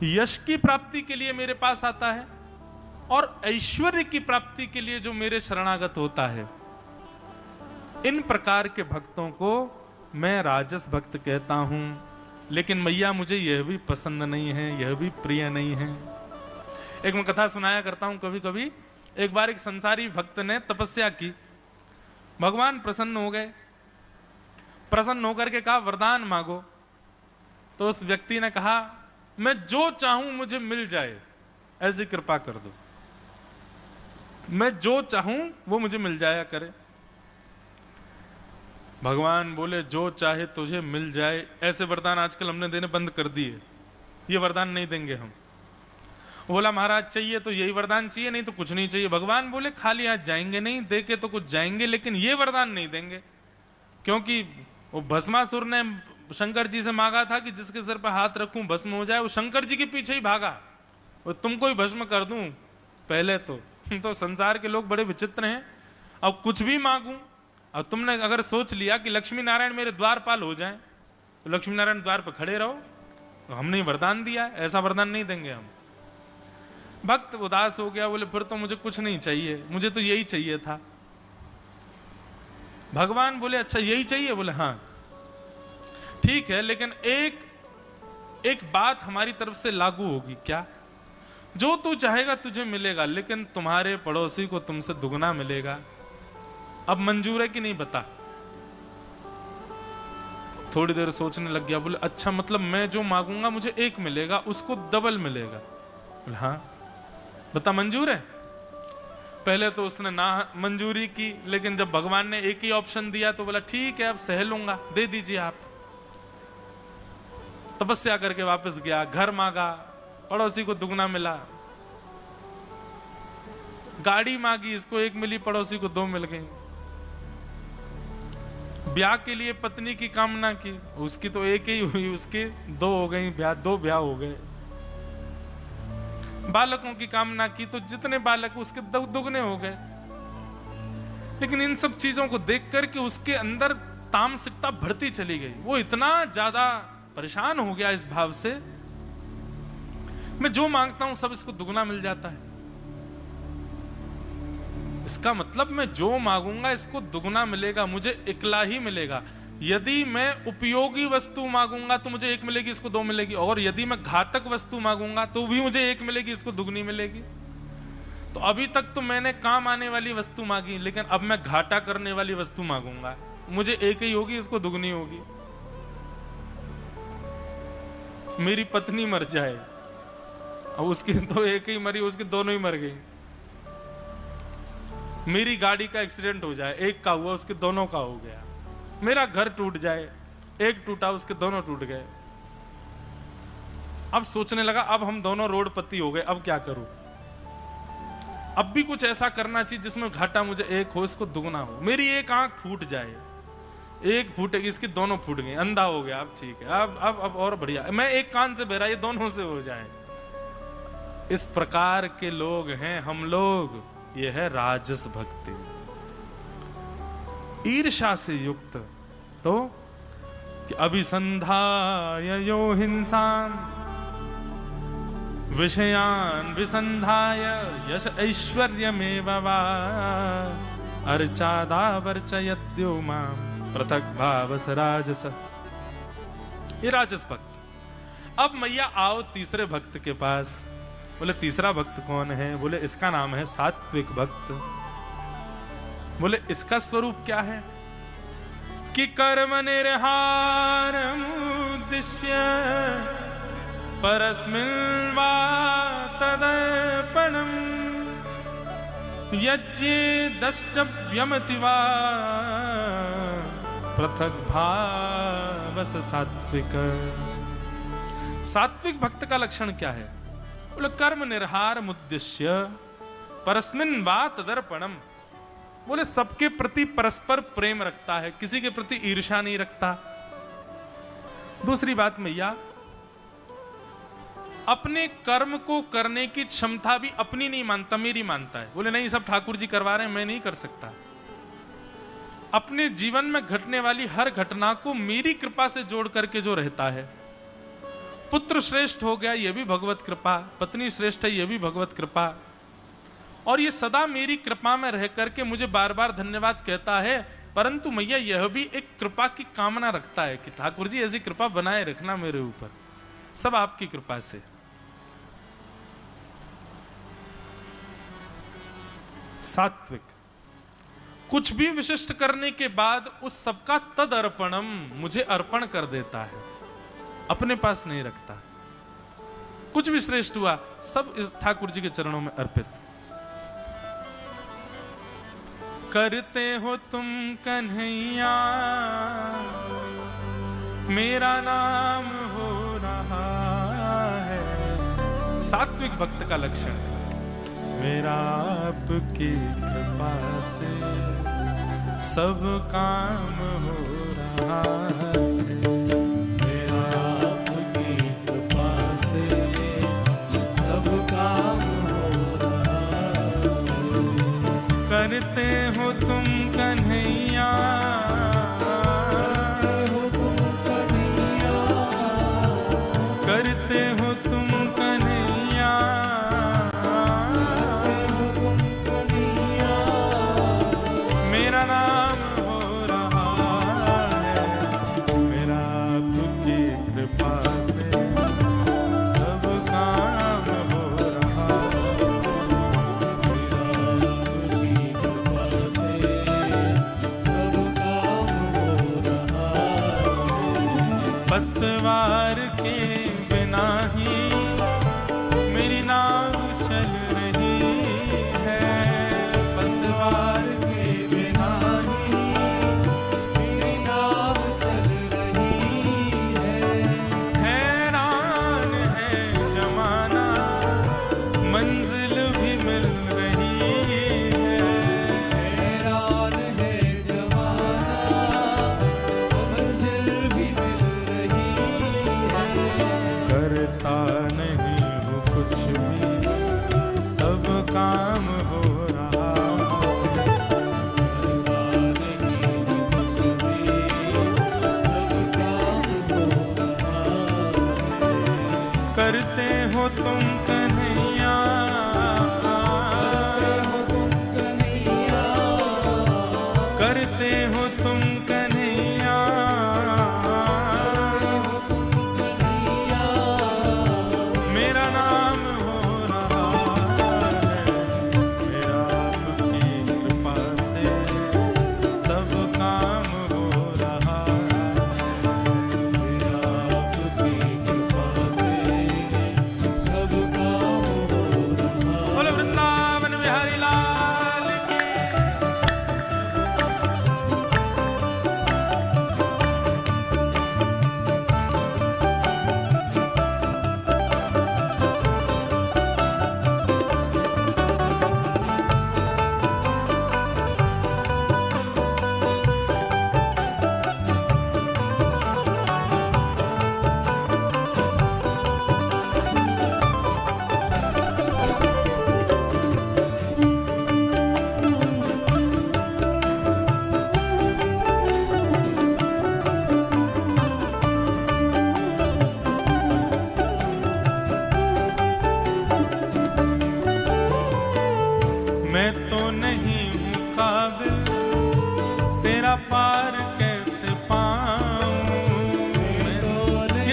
यश की प्राप्ति के लिए मेरे पास आता है, और ऐश्वर्य की प्राप्ति के लिए जो मेरे शरणागत होता है, इन प्रकार के भक्तों को मैं राजस भक्त कहता हूं। लेकिन मैया मुझे यह भी पसंद नहीं है, यह भी प्रिय नहीं है। एक मैं कथा सुनाया करता हूं कभी कभी। एक बार एक संसारी भक्त ने तपस्या की, भगवान प्रसन्न हो गए, प्रसन्न होकर के कहा वरदान मांगो। तो उस व्यक्ति ने कहा मैं जो चाहूं मुझे मिल जाए, ऐसी कृपा कर दो, मैं जो चाहूं वो मुझे मिल जाया करे। भगवान बोले जो चाहे तुझे मिल जाए, ऐसे वरदान आजकल हमने देने बंद कर दिए, ये वरदान नहीं देंगे हम। बोला महाराज चाहिए तो यही वरदान चाहिए, नहीं तो कुछ नहीं चाहिए। भगवान बोले खाली हाथ जाएंगे नहीं, दे के तो कुछ जाएंगे, लेकिन ये वरदान नहीं देंगे, क्योंकि वो भस्मासुर ने शंकर जी से मांगा था कि जिसके सिर पर हाथ रखूं भस्म हो जाए, वो शंकर जी के पीछे ही भागा, वो तुमको ही भस्म कर दूं पहले तो संसार के लोग बड़े विचित्र हैं। अब कुछ भी मांगूं, अब तुमने अगर सोच लिया कि लक्ष्मी नारायण मेरे द्वारपाल हो जाएं, तो लक्ष्मी नारायण द्वार पर खड़े रहो, तो हमने वरदान दिया, ऐसा वरदान नहीं देंगे हम। भक्त उदास हो गया, बोले फिर तो मुझे कुछ नहीं चाहिए, मुझे तो यही चाहिए था। भगवान बोले अच्छा यही चाहिए? बोले हाँ ठीक है, लेकिन एक बात हमारी तरफ से लागू होगी। क्या? जो तू चाहेगा तुझे मिलेगा, लेकिन तुम्हारे पड़ोसी को तुमसे दुगना मिलेगा। अब मंजूर है कि नहीं बता। थोड़ी देर सोचने लग गया, बोले अच्छा मतलब मैं जो मांगूंगा मुझे 1 मिलेगा, उसको डबल मिलेगा। बोले हाँ बता मंजूर है। पहले तो उसने ना मंजूरी की, लेकिन जब भगवान ने एक ही ऑप्शन दिया तो बोला ठीक है अब सह लूंगा, दे दीजिए आप। तपस्या करके वापस गया, घर मांगा, पड़ोसी को दुगना मिला। गाड़ी मांगी, इसको 1 मिली, पड़ोसी को 2 मिल गई। ब्याह के लिए पत्नी की कामना की, उसकी तो 1 ही हुई, उसके 2 हो गई, 2 ब्याह हो गए। बालकों की कामना की तो जितने बालक उसके 2 दुगने हो गए। लेकिन इन सब चीजों को देख करके उसके अंदर तामसिकता बढ़ती चली गई। वो इतना ज्यादा परेशान हो गया इस भाव से, मैं जो मांगता हूं सब इसको दुगना मिल जाता है। इसका मतलब मैं जो मांगूंगा इसको दुगना मिलेगा, मुझे इकला ही मिलेगा। यदि मैं उपयोगी वस्तु मांगूंगा तो मुझे एक मिलेगी, इसको दो मिलेगी, और यदि मैं घातक वस्तु मांगूंगा तो भी मुझे एक मिलेगी, इसको दुगनी मिलेगी। तो अभी तक तो मैंने काम आने वाली वस्तु मांगी, लेकिन अब मैं घाटा करने वाली वस्तु मांगूंगा, मुझे एक ही होगी, इसको दुगनी होगी। मेरी पत्नी मर जाए, अब उसकी तो एक ही मरी, उसकी दोनों ही मर गई। मेरी गाड़ी का एक्सीडेंट हो जाए, एक का हुआ उसके दोनों का हो गया। मेरा घर टूट जाए, एक टूटा उसके दोनों टूट गए। अब सोचने लगा अब हम दोनों रोडपति हो गए, अब क्या करूं। अब भी कुछ ऐसा करना चाहिए जिसमें घाटा मुझे एक हो, इसको दुगना हो। मेरी एक आंख फूट जाए, एक फूटेगी, इसकी दोनों फूट गई, अंधा हो गया, अब ठीक है, अब और बढ़िया। मैं एक कान से बहरा, ये दोनों से हो जाए। इस प्रकार के लोग हैं हम लोग। ये है राजस भक्ति, ईर्ष्या से युक्त। तो कि अभिसंधाय यो हिंसाम विषयान विसंधाय यश ऐश्वर्यमेव वा अर्चादा वर्चयत्यो माम पृथक भावस राजस। ये राजस भक्त। अब मैया आओ तीसरे भक्त के पास। बोले तीसरा भक्त कौन है? बोले इसका नाम है सात्विक भक्त। बोले इसका स्वरूप क्या है? कि कर्म निर्हारम् उद्दिश्य परस्मिन् वा तदर्पणम् यज्ञे द्रष्टव्यमति वा पृथक भावस सात्विक। सात्विक भक्त का लक्षण क्या है? बोले कर्म निर्हारम् उद्दिश्य परस्मिन् वा तदर्पणम्। बोले सबके प्रति परस्पर प्रेम रखता है, किसी के प्रति ईर्ष्या नहीं रखता। दूसरी बात मैया, अपने कर्म को करने की क्षमता भी अपनी नहीं मानता, मेरी मानता है। बोले नहीं, सब ठाकुर जी करवा रहे हैं, मैं नहीं कर सकता। अपने जीवन में घटने वाली हर घटना को मेरी कृपा से जोड़ करके जो रहता है, पुत्र श्रेष्ठ हो गया, यह भी भगवत कृपा, पत्नी श्रेष्ठ है, यह भी भगवत कृपा, और ये सदा मेरी कृपा में रह करके मुझे बार बार धन्यवाद कहता है। परंतु मैया यह भी एक कृपा की कामना रखता है कि ठाकुर जी ऐसी कृपा बनाए रखना मेरे ऊपर, सब आपकी कृपा से। सात्विक कुछ भी विशिष्ट करने के बाद उस सबका तद अर्पणम, मुझे अर्पण कर देता है, अपने पास नहीं रखता। कुछ भी श्रेष्ठ हुआ सब इस ठाकुर जी के चरणों में अर्पित। करते हो तुम कन्हैया मेरा नाम हो रहा है। सात्विक भक्त का लक्षण है मेरा आपकी कृपा से सब काम हो रहा है। मेरा आपकी कृपा से सब काम हो रहा है। करते हो तुम कन्हैया करते हो तुम कन्हैया मेरा नाम हो रहा है। मेरा आपकी कृपा से सब काम हो रहा है। मेरा आपकी कृपा से सब काम हो रहा है। पतवार के बिना ही मेरी नाव चल रही है। पतवार के बिना ही मेरी नाव चल रही है। हैरान है जमाना मंजिल भी मिल रही है। हैरान है जमाना मंजिल भी मिल रही है। करता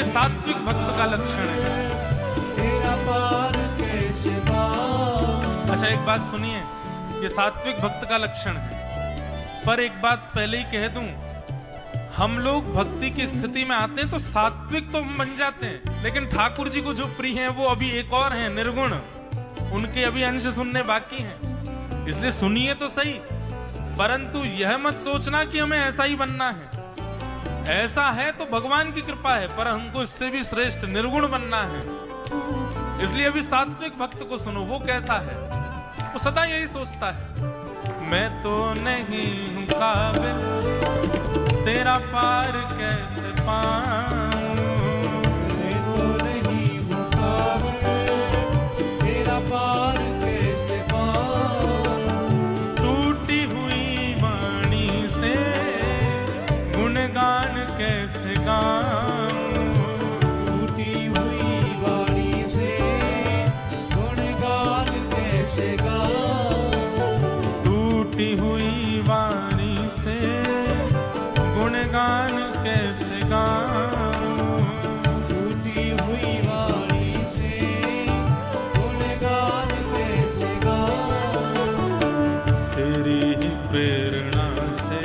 ये सात्विक भक्त का लक्षण है। तेरा पार कैसे पाऊं। अच्छा एक बात सुनिए, ये सात्विक भक्त का लक्षण है, पर एक बात पहले ही कह दूं, हम लोग भक्ति की स्थिति में आते हैं तो सात्विक तो हम बन जाते हैं, लेकिन ठाकुर जी को जो प्रिय हैं वो अभी एक और हैं, निर्गुण, उनके अभी अंश सुनने बाकी हैं। इसलिए सुनिए तो सही, परंतु यह मत सोचना कि हमें ऐसा ही बनना है। ऐसा है तो भगवान की कृपा है, पर हमको इससे भी श्रेष्ठ निर्गुण बनना है। इसलिए अभी सात्विक भक्त को सुनो, वो कैसा है। वो सदा यही सोचता है, मैं तो नहीं हूं काबिल तेरा पार कैसे पाऊं। मैं तो नहीं हूं काबिल तेरा पार कैसे पाऊं। टूटी हुई वाणी से गुणगान कैसे गाऊं। टूटी हुई वाणी से गुणगान कैसे गाऊं। टूटी हुई वाणी से गुणगान कैसे गाऊं। टूटी हुई वाणी से गुणगान कैसे गाऊं। तेरी ही प्रेरणा से,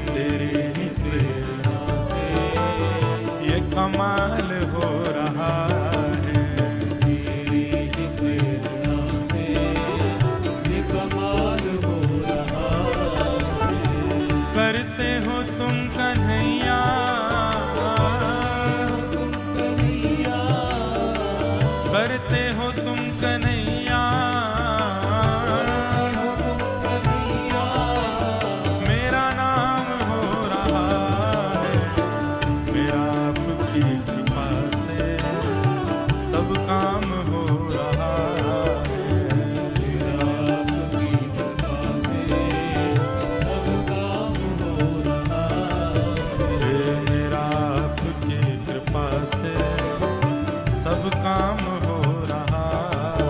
तेरी ही प्रेरणा से ये कमाल हो रहा है। तेरी ही प्रेरणा से ये कमाल हो रहा है। करते हो तुम कन्हैया, तुम कन्हैया करते हो तुम कन्हैया, तुम कन्हैया। मेरा नाम हो रहा है। मेरा आपकी कृपा से सब काम हो रहा है। मेरा आपकी कृपा से सब काम हो रहा है। मेरा आपकी कृपा से सब काम हो रहा है।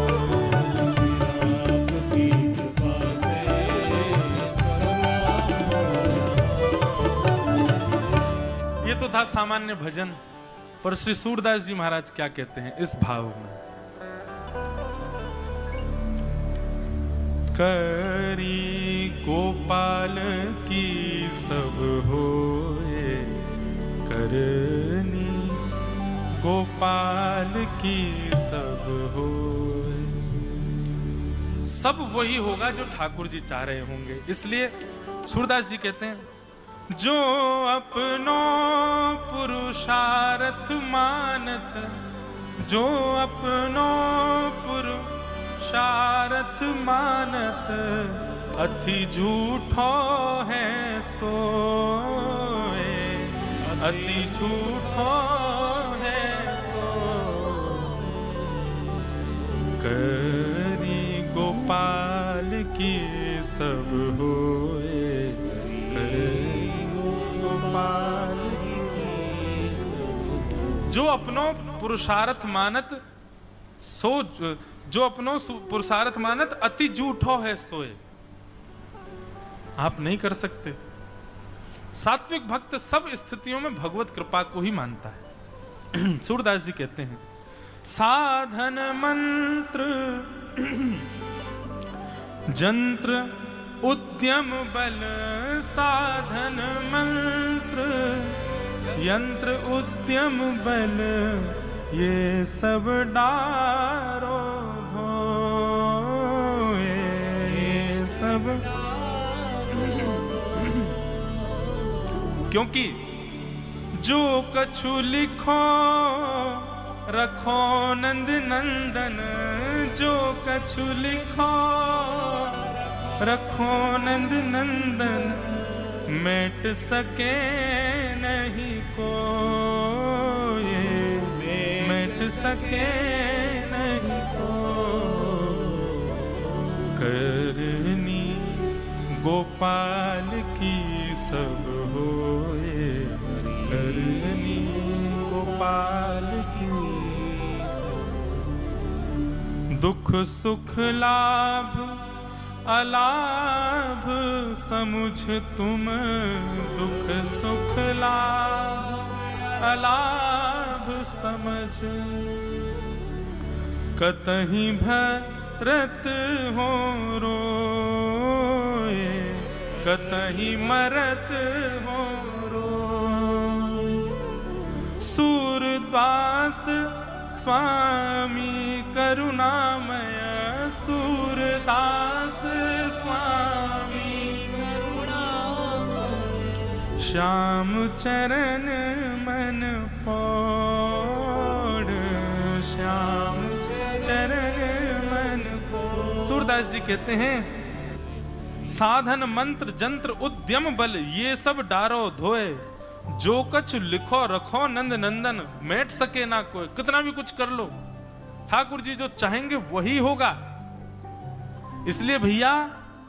आपकी कृपा से सब काम हो रहा है। ये तो था सामान्य भजन, पर श्री सूरदास जी महाराज क्या कहते हैं इस भाव में। करी गोपाल की सब होए, करनी गोपाल की सब होए। सब वही होगा जो ठाकुर जी चाह रहे होंगे। इसलिए सूरदास जी कहते हैं, जो अपनो पुरुषार्थ मानत, जो अपनो पुरुषार्थ मानत, अति झूठो है सोए, अति झूठो है सोए। करी गोपाल की सब होए, करी गोपाल की सब। जो अपनो पुरुषार्थ मानत सो, जो अपनो पुरुषार्थ मानत अति झूठो है सोए। आप नहीं कर सकते। सात्विक भक्त सब स्थितियों में भगवत कृपा को ही मानता है। सूरदास जी कहते हैं, साधन मंत्र जंत्र उद्यम बल, साधन मंत्र यंत्र उद्यम बल, ये सब डारो धोए, ये सब। क्योंकि जो कछु लिखो रखो नंद नंदन, जो कछु लिखो रखो नंद नंदन, मिट सके नहीं कोई, मिट सके नहीं कोई। करनी गोपाल की सब होए, करनी गोपाल की सब। दुख सुख लाभ अलाभ समुझ तुम, दुख सुख लाभ अलाभ समझ, कतहीं भरत हो रोए, कतहीं मरत हो रोए। सूरदास स्वामी करुणामय, सूरदास स्वामी करुणामय, श्याम चरण मन पौड़, श्याम चरण मन पौड़। सूरदास जी कहते हैं साधन मंत्र जंत्र उद्यम बल ये सब डारो धोए, जो कछ लिखो रखो नंद नंदन, मैट सके ना कोई। कितना भी कुछ कर लो, ठाकुर जी जो चाहेंगे वही होगा। इसलिए भैया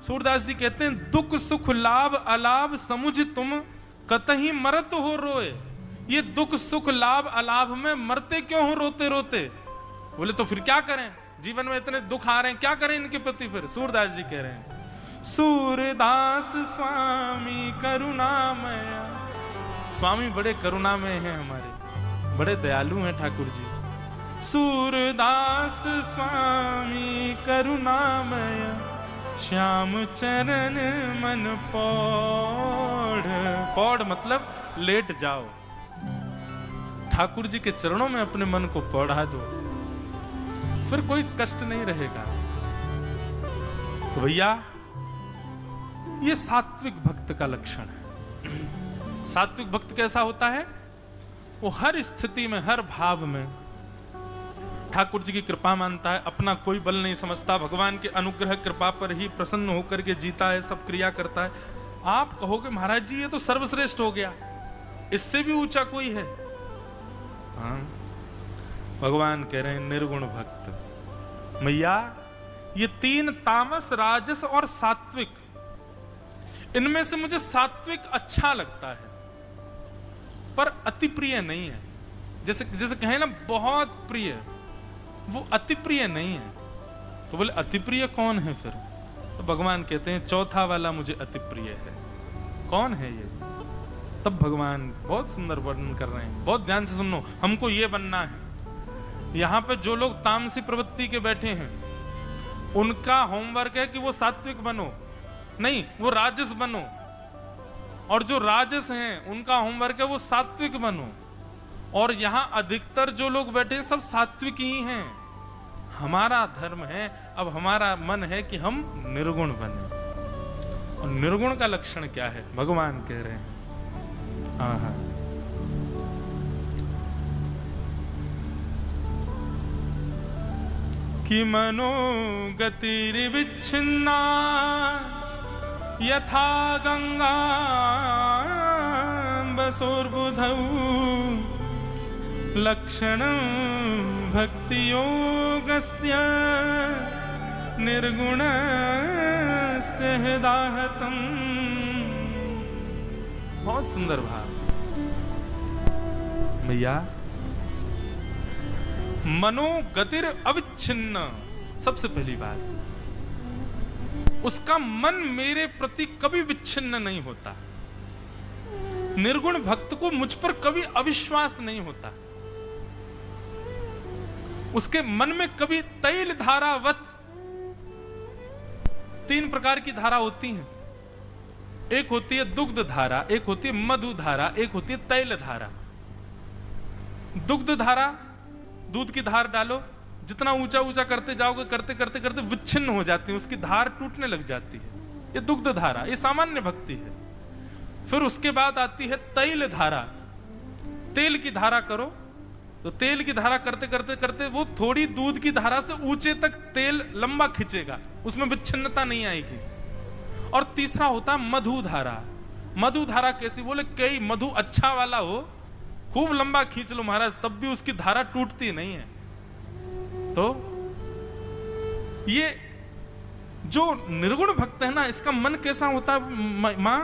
सूरदास जी कहते हैं दुख सुख लाभ अलाभ समुझ तुम, कतहीं मरत हो रोए। ये दुख सुख लाभ अलाभ में मरते क्यों हो रोते रोते? बोले तो फिर क्या करें, जीवन में इतने दुख आ रहे हैं, क्या करें इनके प्रति? फिर सूरदास जी कह रहे हैं सूरदास स्वामी करुणामय। स्वामी बड़े करुणामय हैं हमारे, बड़े दयालु हैं ठाकुर जी। सूरदास स्वामी करुणामय, श्याम चरण मन पौड़। पौड़ मतलब लेट जाओ, ठाकुर जी के चरणों में अपने मन को पौड़ा दो, फिर कोई कष्ट नहीं रहेगा। तो भैया ये सात्विक भक्त का लक्षण है। सात्विक भक्त कैसा होता है? वो हर स्थिति में हर भाव में ठाकुर जी की कृपा मानता है, अपना कोई बल नहीं समझता, भगवान के अनुग्रह कृपा पर ही प्रसन्न होकर के जीता है, सब क्रिया करता है। आप कहोगे महाराज जी ये तो सर्वश्रेष्ठ हो गया, इससे भी ऊंचा कोई है? हाँ, भगवान कह रहे हैं निर्गुण भक्त। मैया ये तीन तामस राजस और सात्विक, इनमें से मुझे सात्विक अच्छा लगता है पर अति प्रिय नहीं है। जैसे जैसे कहें ना बहुत प्रिय, वो अति प्रिय नहीं है। तो बोले अति प्रिय कौन है फिर? तो भगवान कहते हैं चौथा वाला मुझे अति प्रिय है। कौन है ये? तब भगवान बहुत सुंदर वर्णन कर रहे हैं, बहुत ध्यान से सुनो। हमको ये बनना है। यहां पे जो लोग तामसी प्रवृत्ति के बैठे हैं उनका होमवर्क है कि वो सात्विक बनो, नहीं वो राजस बनो। और जो राजस हैं उनका होमवर्क है वो सात्विक बनो। और यहां अधिकतर जो लोग बैठे हैं सब सात्विक ही हैं। हमारा धर्म है, अब हमारा मन है कि हम निर्गुण बने। और निर्गुण का लक्षण क्या है? भगवान कह रहे हैं कि मनोगतिर्विच्छिन्ना यथा गंगा बसोर्बुधौ, लक्षणं भक्ति योगस्य निर्गुणस्य हृदाहतम्। बहुत सुंदर भाव भैया। मनोगतिर अविच्छिन्न, सबसे पहली बात, उसका मन मेरे प्रति कभी विच्छिन्न नहीं होता। निर्गुण भक्त को मुझ पर कभी अविश्वास नहीं होता। उसके मन में कभी तैल धारावत, तीन प्रकार की धारा होती हैं। एक होती है दुग्ध धारा, एक होती है मधु धारा, एक होती है तैल धारा। दुग्ध धारा, दूध की धार डालो, जितना ऊंचा ऊंचा करते जाओगे करते करते करते विच्छिन्न हो जाती है, उसकी धार टूटने लग जाती है। ये दुग्ध धारा, ये सामान्य भक्ति है। फिर उसके बाद आती है तैल धारा। तेल की धारा करो तो तेल की धारा करते करते करते वो थोड़ी दूध की धारा से ऊंचे तक तेल लंबा खींचेगा, उसमें विच्छिन्नता नहीं आएगी। और तीसरा होता है मधु धारा। मधु धारा कैसी? बोले कई मधु अच्छा वाला हो, खूब लंबा खींच लो महाराज, तब भी उसकी धारा टूटती नहीं है। तो ये जो निर्गुण भक्त है ना, इसका मन कैसा होता है मां?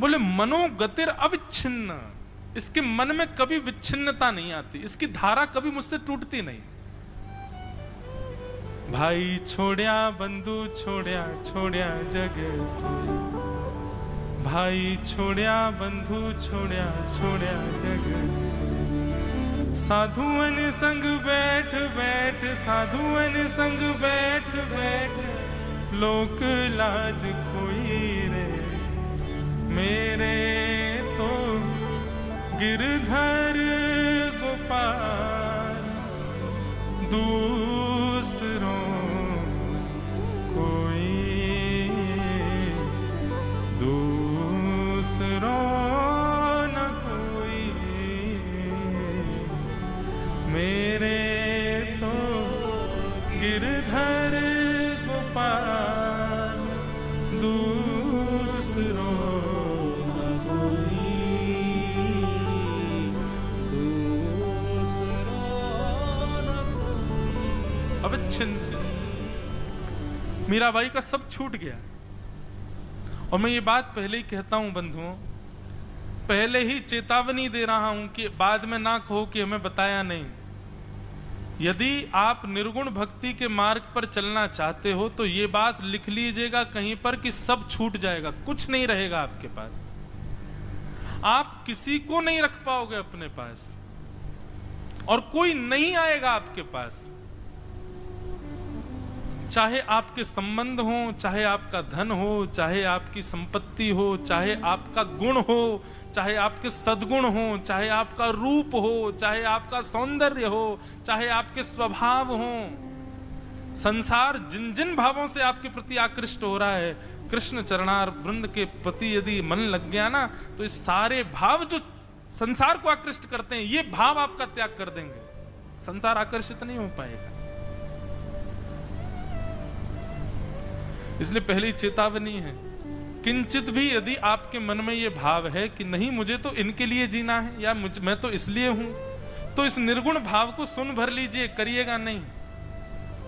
बोले मनोगतिर अविच्छिन्न, इसके मन में कभी विच्छिन्नता नहीं आती, इसकी धारा कभी मुझसे टूटती नहीं। भाई छोड़या बंधु छोड़या छोड़या जग से, भाई छोड़या बंधु छोड़या छोड़या जग से। साधुअन संग बैठ बैठ साधुअन संग बैठ बैठ लोक लाज खोई रे। मेरे तो गिरधर गोपाल दूसरों कोई दूसरों न कोई। मेरे तो गिरधर गोपाल दूसरों न कोई दूसरों न कोई। अविच्छिन्न मीराबाई का सब छूट गया। और मैं ये बात पहले ही कहता हूं बंधुओं, पहले ही चेतावनी दे रहा हूं कि बाद में ना कहो कि हमें बताया नहीं। यदि आप निर्गुण भक्ति के मार्ग पर चलना चाहते हो तो ये बात लिख लीजिएगा कहीं पर कि सब छूट जाएगा, कुछ नहीं रहेगा आपके पास। आप किसी को नहीं रख पाओगे अपने पास और कोई नहीं आएगा आपके पास। चाहे आपके संबंध हो, चाहे आपका धन हो, चाहे आपकी संपत्ति हो, चाहे आपका गुण हो, चाहे आपके सद्गुण हो, चाहे आपका रूप हो, चाहे आपका सौंदर्य हो, चाहे आपके स्वभाव हो। संसार जिन जिन भावों से आपके प्रति आकृष्ट हो रहा है, कृष्ण चरणार वृंद के प्रति यदि मन लग गया ना तो इस सारे भाव जो संसार को आकृष्ट करते हैं, ये भाव आपका त्याग कर देंगे। संसार आकर्षित नहीं हो पाएगा। इसलिए पहली चेतावनी है, किंचित भी यदि आपके मन में यह भाव है कि नहीं मुझे तो इनके लिए जीना है या मैं तो इसलिए हूं, तो इस निर्गुण भाव को सुन भर लीजिए, करिएगा नहीं।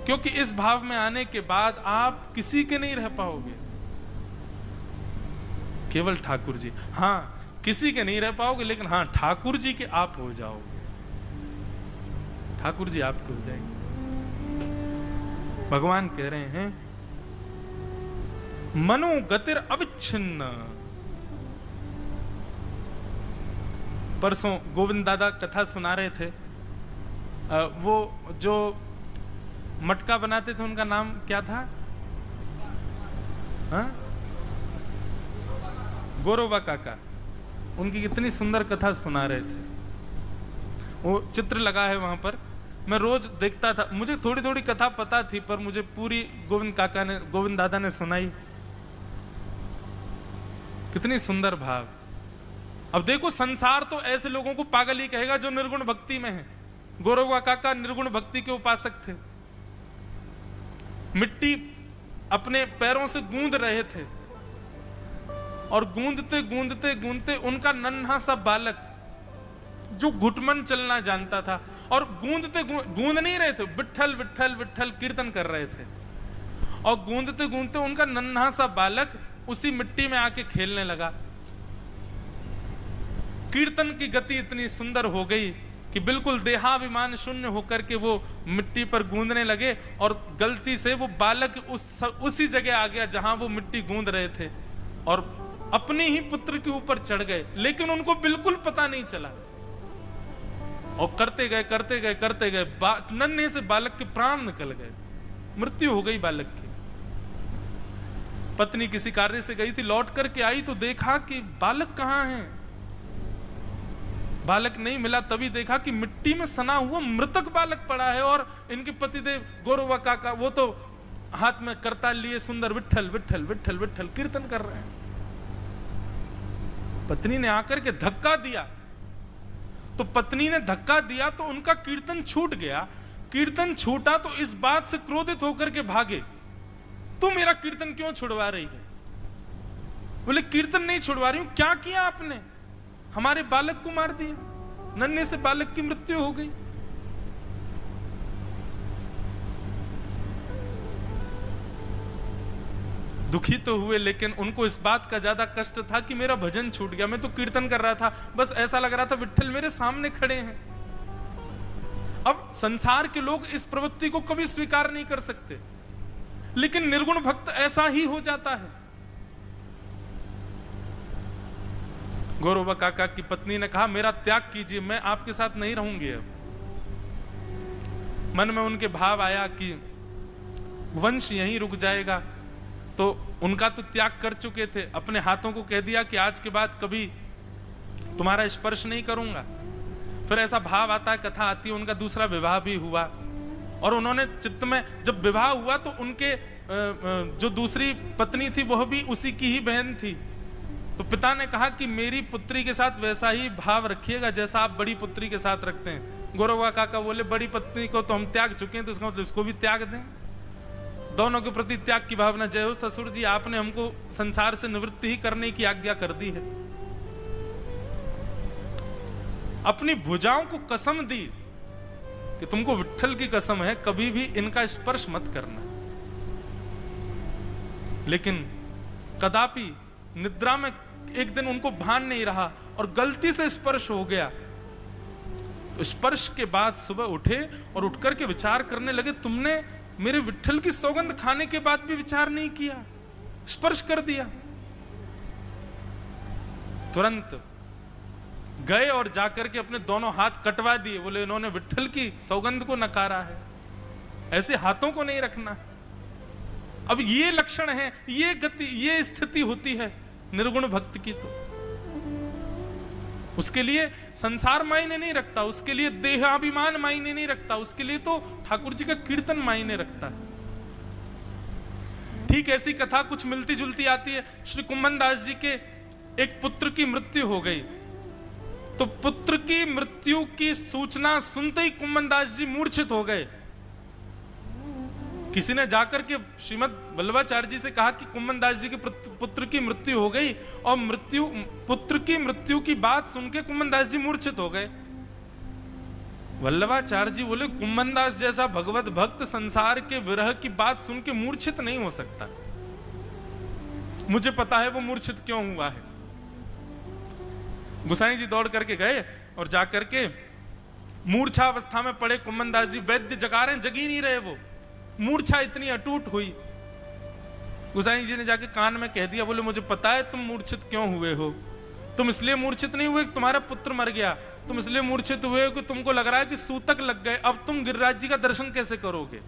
क्योंकि इस भाव में आने के बाद आप किसी के नहीं रह पाओगे, केवल ठाकुर जी। हां, किसी के नहीं रह पाओगे, लेकिन हां ठाकुर जी के आप हो जाओगे। ठाकुर जी आपके हो जाएंगे। भगवान कह रहे हैं मनोगतिर अविच्छिन्न। परसों गोविंद दादा कथा सुना रहे थे। वो जो मटका बनाते थे उनका नाम क्या था? गोरोबा काका। उनकी कितनी सुंदर कथा सुना रहे थे। वो चित्र लगा है वहां पर, मैं रोज देखता था। मुझे थोड़ी थोड़ी कथा पता थी पर मुझे पूरी गोविंद दादा ने सुनाई। कितनी सुंदर भाव। अब देखो, संसार तो ऐसे लोगों को पागल ही कहेगा जो निर्गुण भक्ति में है। गोरोबा काका निर्गुण भक्ति के उपासक थे। मिट्टी अपने पैरों से गूंद रहे थे और गूंदते गूंदते गूंदते उनका नन्हा सा बालक जो घुटमन चलना जानता था, और गूंद नहीं रहे थे, विट्ठल विट्ठल विट्ठल कीर्तन कर रहे थे। और गूंदते गूंदते उनका नन्हा सा बालक उसी मिट्टी में आके खेलने लगा। कीर्तन की गति इतनी सुंदर हो गई कि बिल्कुल देहाभिमान शून्य होकर के वो मिट्टी पर गूंदने लगे, और गलती से वो बालक उसी जगह आ गया जहां वो मिट्टी गूंद रहे थे, और अपने ही पुत्र के ऊपर चढ़ गए। लेकिन उनको बिल्कुल पता नहीं चला, और करते गए करते गए करते गए नन्हे से बालक के प्राण निकल गए, मृत्यु हो गई बालक की। पत्नी किसी कार्य से गई थी, लौट करके आई तो देखा कि बालक कहां है। बालक नहीं मिला, तभी देखा कि मिट्टी में सना हुआ मृतक बालक पड़ा है, और इनके पतिदेव गोरोबा काका वो तो हाथ में करताल लिए सुंदर विट्ठल विट्ठल विट्ठल विट्ठल कीर्तन कर रहे हैं। पत्नी ने आकर के धक्का दिया, तो पत्नी ने धक्का दिया तो उनका कीर्तन छूट गया। कीर्तन छूटा तो इस बात से क्रोधित होकर के भागे, तू मेरा कीर्तन क्यों छुड़वा रही है? बोले कीर्तन नहीं छुड़वा रही हूं। क्या किया आपने? हमारे बालक को मार दिया, नन्हे से बालक की मृत्यु हो गई। दुखी तो हुए, लेकिन उनको इस बात का ज्यादा कष्ट था कि मेरा भजन छूट गया। मैं तो कीर्तन कर रहा था, बस ऐसा लग रहा था विट्ठल मेरे सामने खड़े हैं। अब संसार के लोग इस प्रवृत्ति को कभी स्वीकार नहीं कर सकते, लेकिन निर्गुण भक्त ऐसा ही हो जाता है। गौरवा काका की पत्नी ने कहा, मेरा त्याग कीजिए, मैं आपके साथ नहीं रहूंगी अब। मन में उनके भाव आया कि वंश यहीं रुक जाएगा, तो उनका तो त्याग कर चुके थे, अपने हाथों को कह दिया कि आज के बाद कभी तुम्हारा स्पर्श नहीं करूंगा। फिर ऐसा भाव आता है, कथा आती है, उनका दूसरा विवाह भी हुआ और उन्होंने चित्त में जब विवाह हुआ तो उनके जो दूसरी पत्नी थी वह भी उसी की ही बहन थी। तो पिता ने कहा कि मेरी पुत्री के साथ वैसा ही भाव रखिएगा जैसा आप बड़ी पुत्री के साथ रखते हैं। गौरवा काका बोले, बड़ी पत्नी को तो हम त्याग चुके हैं, तो इसका मतलब इसको भी त्याग दें। दोनों के प्रति त्याग की भावना। जय हो ससुर जी, आपने हमको संसार से निवृत्ति ही करने की आज्ञा कर दी है। अपनी भुजाओं को कसम दी कि तुमको विट्ठल की कसम है, कभी भी इनका स्पर्श मत करना। लेकिन कदापि निद्रा में एक दिन उनको भान नहीं रहा और गलती से स्पर्श हो गया। तो स्पर्श के बाद सुबह उठे और उठकर के विचार करने लगे, तुमने मेरे विट्ठल की सौगंध खाने के बाद भी विचार नहीं किया, स्पर्श कर दिया। तुरंत गए और जाकर के अपने दोनों हाथ कटवा दिए। बोले, इन्होंने विट्ठल की सौगंध को नकारा है, ऐसे हाथों को नहीं रखना। अब ये लक्षण है, ये गति, ये स्थिति होती है निर्गुण भक्त की। तो उसके लिए संसार मायने नहीं रखता, उसके लिए देहाभिमान मायने नहीं रखता, उसके लिए तो ठाकुर जी का कीर्तन मायने रखता है। ठीक ऐसी कथा कुछ मिलती जुलती आती है। श्री कुम्भन दास जी के एक पुत्र की मृत्यु हो गई। तो पुत्र की मृत्यु की सूचना सुनते ही कुम्भन दास जी मूर्छित हो गए। किसी ने जाकर के श्रीमद वल्लभाचार्य जी से कहा कि कुम्भन दास जी के पुत्र की मृत्यु हो गई, और पुत्र की मृत्यु की बात सुन के कुम्भन दास जी मूर्छित हो गए। वल्लभाचार्य जी बोले, कुम्भन दास जैसा भगवत भक्त संसार के विरह की बात सुन के मूर्छित नहीं हो सकता। मुझे पता है वो मूर्छित क्यों हुआ है। गुसाई जी दौड़ करके गए और जाकर के मूर्छा अवस्था में पड़े कुम्भन दास जी, वैद्य जगा रहे, जगी नहीं रहे, वो मूर्छा इतनी अटूट हुई। गुसाई जी ने जाके कान में कह दिया, बोले, मुझे पता है तुम मूर्छित क्यों हुए हो। तुम इसलिए मूर्छित नहीं हुए कि तुम्हारा पुत्र मर गया, तुम इसलिए मूर्छित हुए हो कि तुमको लग रहा है कि सूतक लग गए, अब तुम गिरिराज जी का दर्शन कैसे करोगे।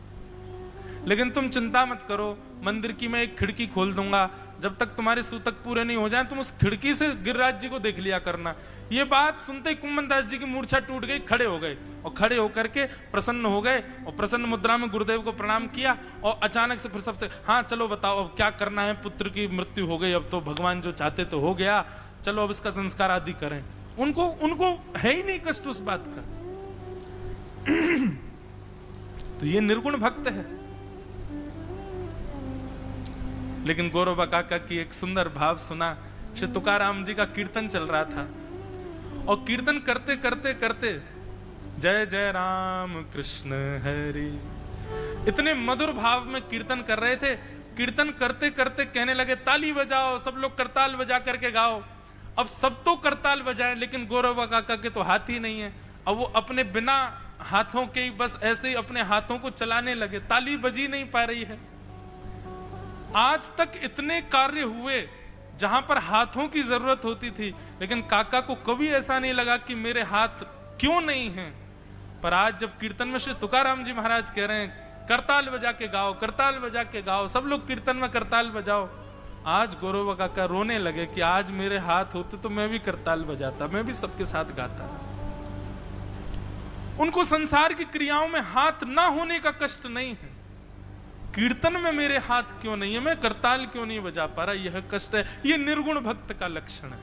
लेकिन तुम चिंता मत करो, मंदिर की मैं एक खिड़की खोल दूंगा, जब तक तुम्हारे सूतक पूरे नहीं हो जाए तुम उस खिड़की से गिरिराज जी को देख लिया करना। ये बात सुनते ही कुम्भन दास जी की मूर्छा टूट गई, खड़े हो गए और खड़े होकर के प्रसन्न हो गए और प्रसन्न मुद्रा में गुरुदेव को प्रणाम किया। और अचानक से फिर सबसे, हाँ चलो बताओ अब क्या करना है, पुत्र की मृत्यु हो गई, अब तो भगवान जो चाहते तो हो गया, चलो अब इसका संस्कार आदि करें। उनको है ही नहीं कष्ट उस बात का। तो ये निर्गुण भक्त है। लेकिन गौरवा काका की एक सुंदर भाव सुना। श्री तुकाराम जी का कीर्तन चल रहा था और कीर्तन करते करते करते जय जय राम कृष्ण हरि, इतने मधुर भाव में कीर्तन कर रहे थे। कीर्तन करते करते कहने लगे, ताली बजाओ, सब लोग करताल बजा करके गाओ। अब सब तो करताल बजाएं, लेकिन गौरवा काका के तो हाथ ही नहीं है। अब वो अपने बिना हाथों के ही बस ऐसे ही अपने हाथों को चलाने लगे, ताली बजी नहीं पा रही है। आज तक इतने कार्य हुए जहां पर हाथों की जरूरत होती थी, लेकिन काका को कभी ऐसा नहीं लगा कि मेरे हाथ क्यों नहीं हैं। पर आज जब कीर्तन में श्री तुकाराम जी महाराज कह रहे हैं, करताल बजा के गाओ, करताल बजा के गाओ, सब लोग कीर्तन में करताल बजाओ, आज गौरवा काका रोने लगे कि आज मेरे हाथ होते तो मैं भी करताल बजाता, मैं भी सबके साथ गाता। उनको संसार की क्रियाओं में हाथ ना होने का कष्ट नहीं है। कीर्तन में मेरे हाथ क्यों नहीं है, मैं करताल क्यों नहीं बजा पा रहा, यह कष्ट है। यह निर्गुण भक्त का लक्षण है।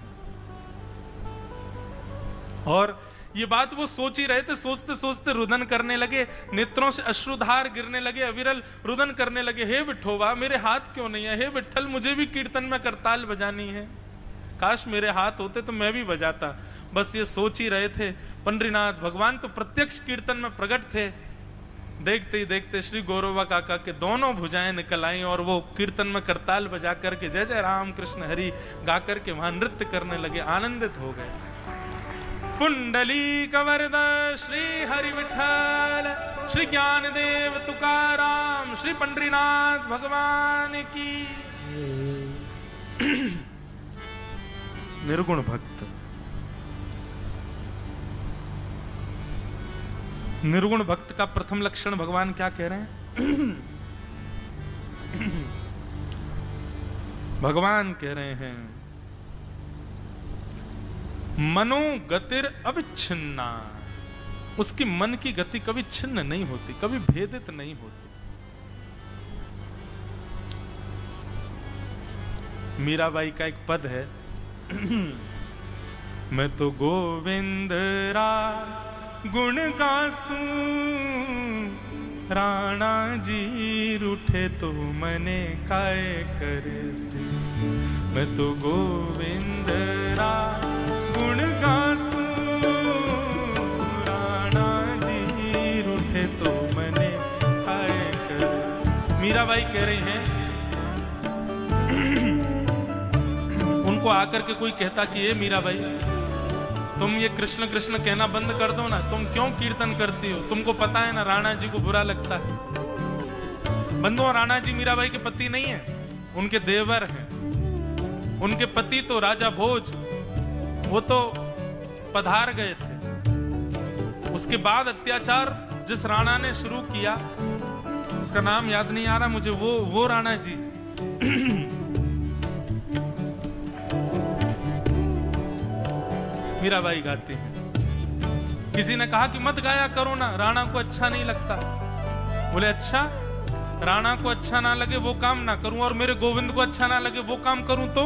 और ये बात वो सोच ही रहे थे, सोचते सोचते रुदन करने लगे, नेत्रों से अश्रुधार गिरने लगे, अविरल रुदन करने लगे, हे विठोबा मेरे हाथ क्यों नहीं है, हे विठ्ठल मुझे भी कीर्तन में करताल बजानी है, काश मेरे हाथ होते तो मैं भी बजाता। बस ये सोच ही रहे थे। पंडरीनाथ भगवान तो प्रत्यक्ष कीर्तन में प्रकट थे। देखते ही देखते श्री गौरवा काका के दोनों भुजाएं निकल आई और वो कीर्तन में करताल बजा करके जय जय राम कृष्ण हरि गा करके वहां नृत्य करने लगे, आनंदित हो गए। कुंडली कवरद श्री हरि विठ्ठल, श्री ज्ञानदेव तुकाराम, श्री पंडरीनाथ भगवान की। निर्गुण भक्त निर्गुण भक्त का प्रथम लक्षण भगवान क्या कह रहे हैं? भगवान कह रहे हैं मनोगतिर अविच्छिन्ना, उसकी मन की गति कभी छिन्न नहीं होती, कभी भेदित नहीं होती। मीराबाई का एक पद है मैं तो गोविंद रा गुण गासूं, राणा जी रूठे तो मने काय करे से। मैं तो गोविंद रा गुण गासूं, राणा जी रूठे तो मने काय करे। मीराबाई कह रही हैं उनको आकर के कोई कहता कि ये मीराबाई तुम ये कृष्ण कृष्ण कहना बंद कर दो ना, तुम क्यों कीर्तन करती हो? तुमको पता है ना राणा जी को बुरा लगता है। बंधुओं, राणा जी मीराबाई के पति नहीं है, उनके देवर हैं। उनके पति तो राजा भोज, वो तो पधार गए थे। उसके बाद अत्याचार जिस राणा ने शुरू किया, उसका नाम याद नहीं आ रहा मुझे, वो राणा जी मीराबाई गाती है। किसी ने कहा कि मत गाया करो ना, राणा को अच्छा नहीं लगता। बोले अच्छा, राणा को अच्छा ना लगे वो काम ना करूं और मेरे गोविंद को अच्छा ना लगे वो काम करूं तो?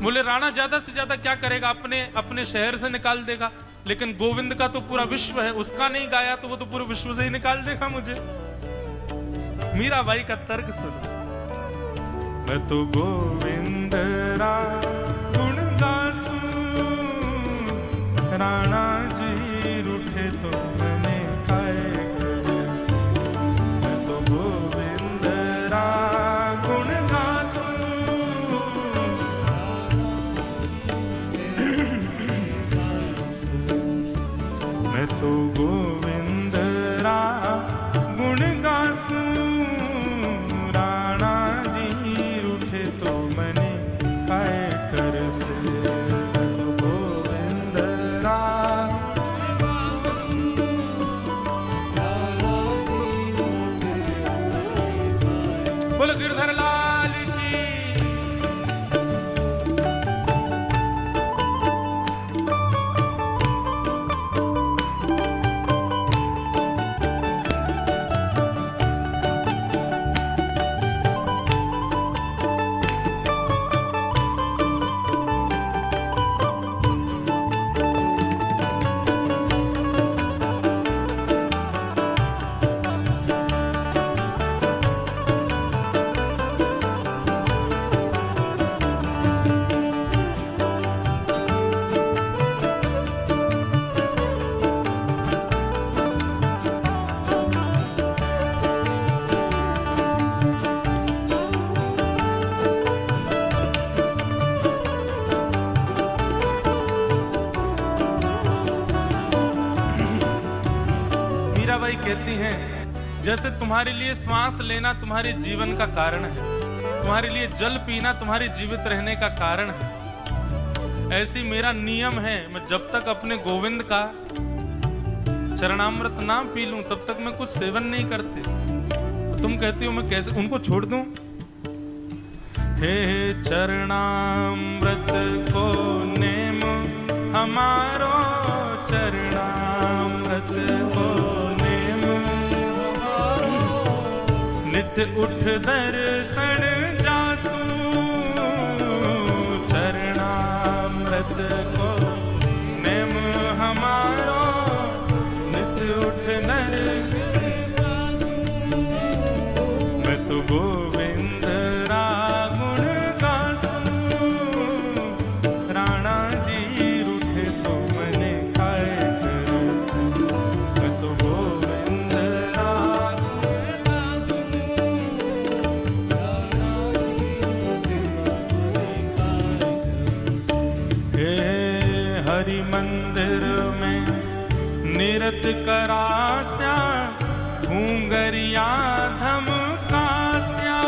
बोले राणा ज्यादा से ज्यादा क्या करेगा, अपने शहर से निकाल देगा, लेकिन गोविंद का तो पूरा विश्व है, उसका नहीं गाया तो वो तो पूरे विश्व से ही निकाल देगा मुझे। मीराबाई का तर्क सुनो, मैं तो गोविंद रा गुण गासूं, राणा जी रूठे तो मने काय करे से। मैं तो गोविंद रा गुण गासूं, मैं तो गोविंद रा गुण गासूं, राणा जी रूठे तो मने काय कर से। बोलो गिरधर लाल की। मीराबाई कहती हैं जैसे तुम्हारे लिए श्वास लेना तुम्हारे जीवन का कारण है, तुम्हारे लिए जल पीना तुम्हारे जीवित रहने का कारण है, ऐसी मेरा नियम है मैं जब तक अपने गोविंद का चरणामृत ना पी लूं तब तक मैं कुछ सेवन नहीं करती। तो तुम कहती हो मैं कैसे उनको छोड़ दूं? हे चरणामृत को नेम हमारो, चरणामृत को नेम नित उठ दर्शन जासू, चरणामृत को नेम हमारो नित उठ दर्शन जासू। मैं तो गोविंद रा गुण गासूं, राणा जी रूठे तो मने काय करे से। मैं तो गोविंद रा गुण गासूं, राणा जी रूठे तो मने काय करे से। हे हरि मंदिर में निरत करास्या, घूंगरिया धमकास्या।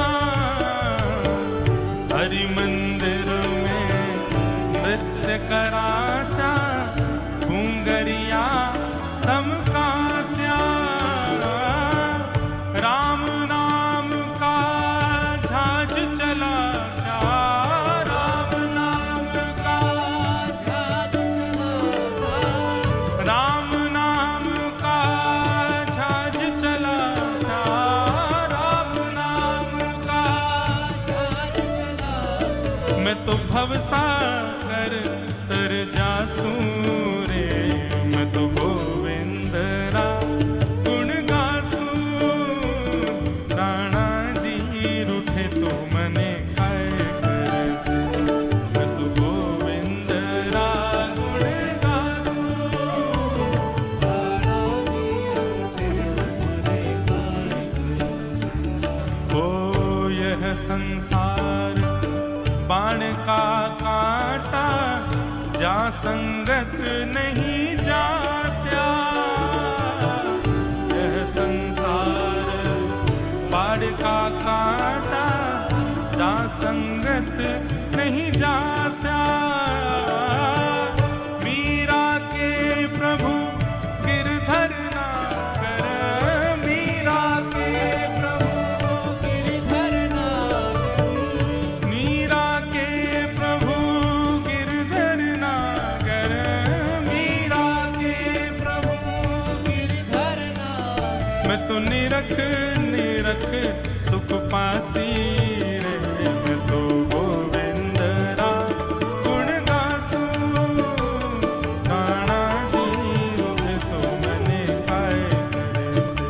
हरि मंदिर में नृत्य करास्या, घूंगरिया भवसागर तर जासू रे, मैं तो गोविंद रा गुण गासू। राणा जी रूठे तो मने काय करसे, मैं तो गोविंद रा गुण गासू। हो यह संसार बाण का कांटा, जा संगत नहीं जास्या। यह संसार बाण का कांटा, जा संगत नहीं जास्या। मीरा के प्रभु गिरधर नागर, मीरा के प्रभु गिरधर नागर, मीरा के प्रभु गिरधर नागर, मीरा के प्रभु गिरधर नागर। मैं तो निरख निरख सुख पासी रे, मैं तो गोविंद रा गुण गासू। राणा जी रूठे तो मने काय करसे,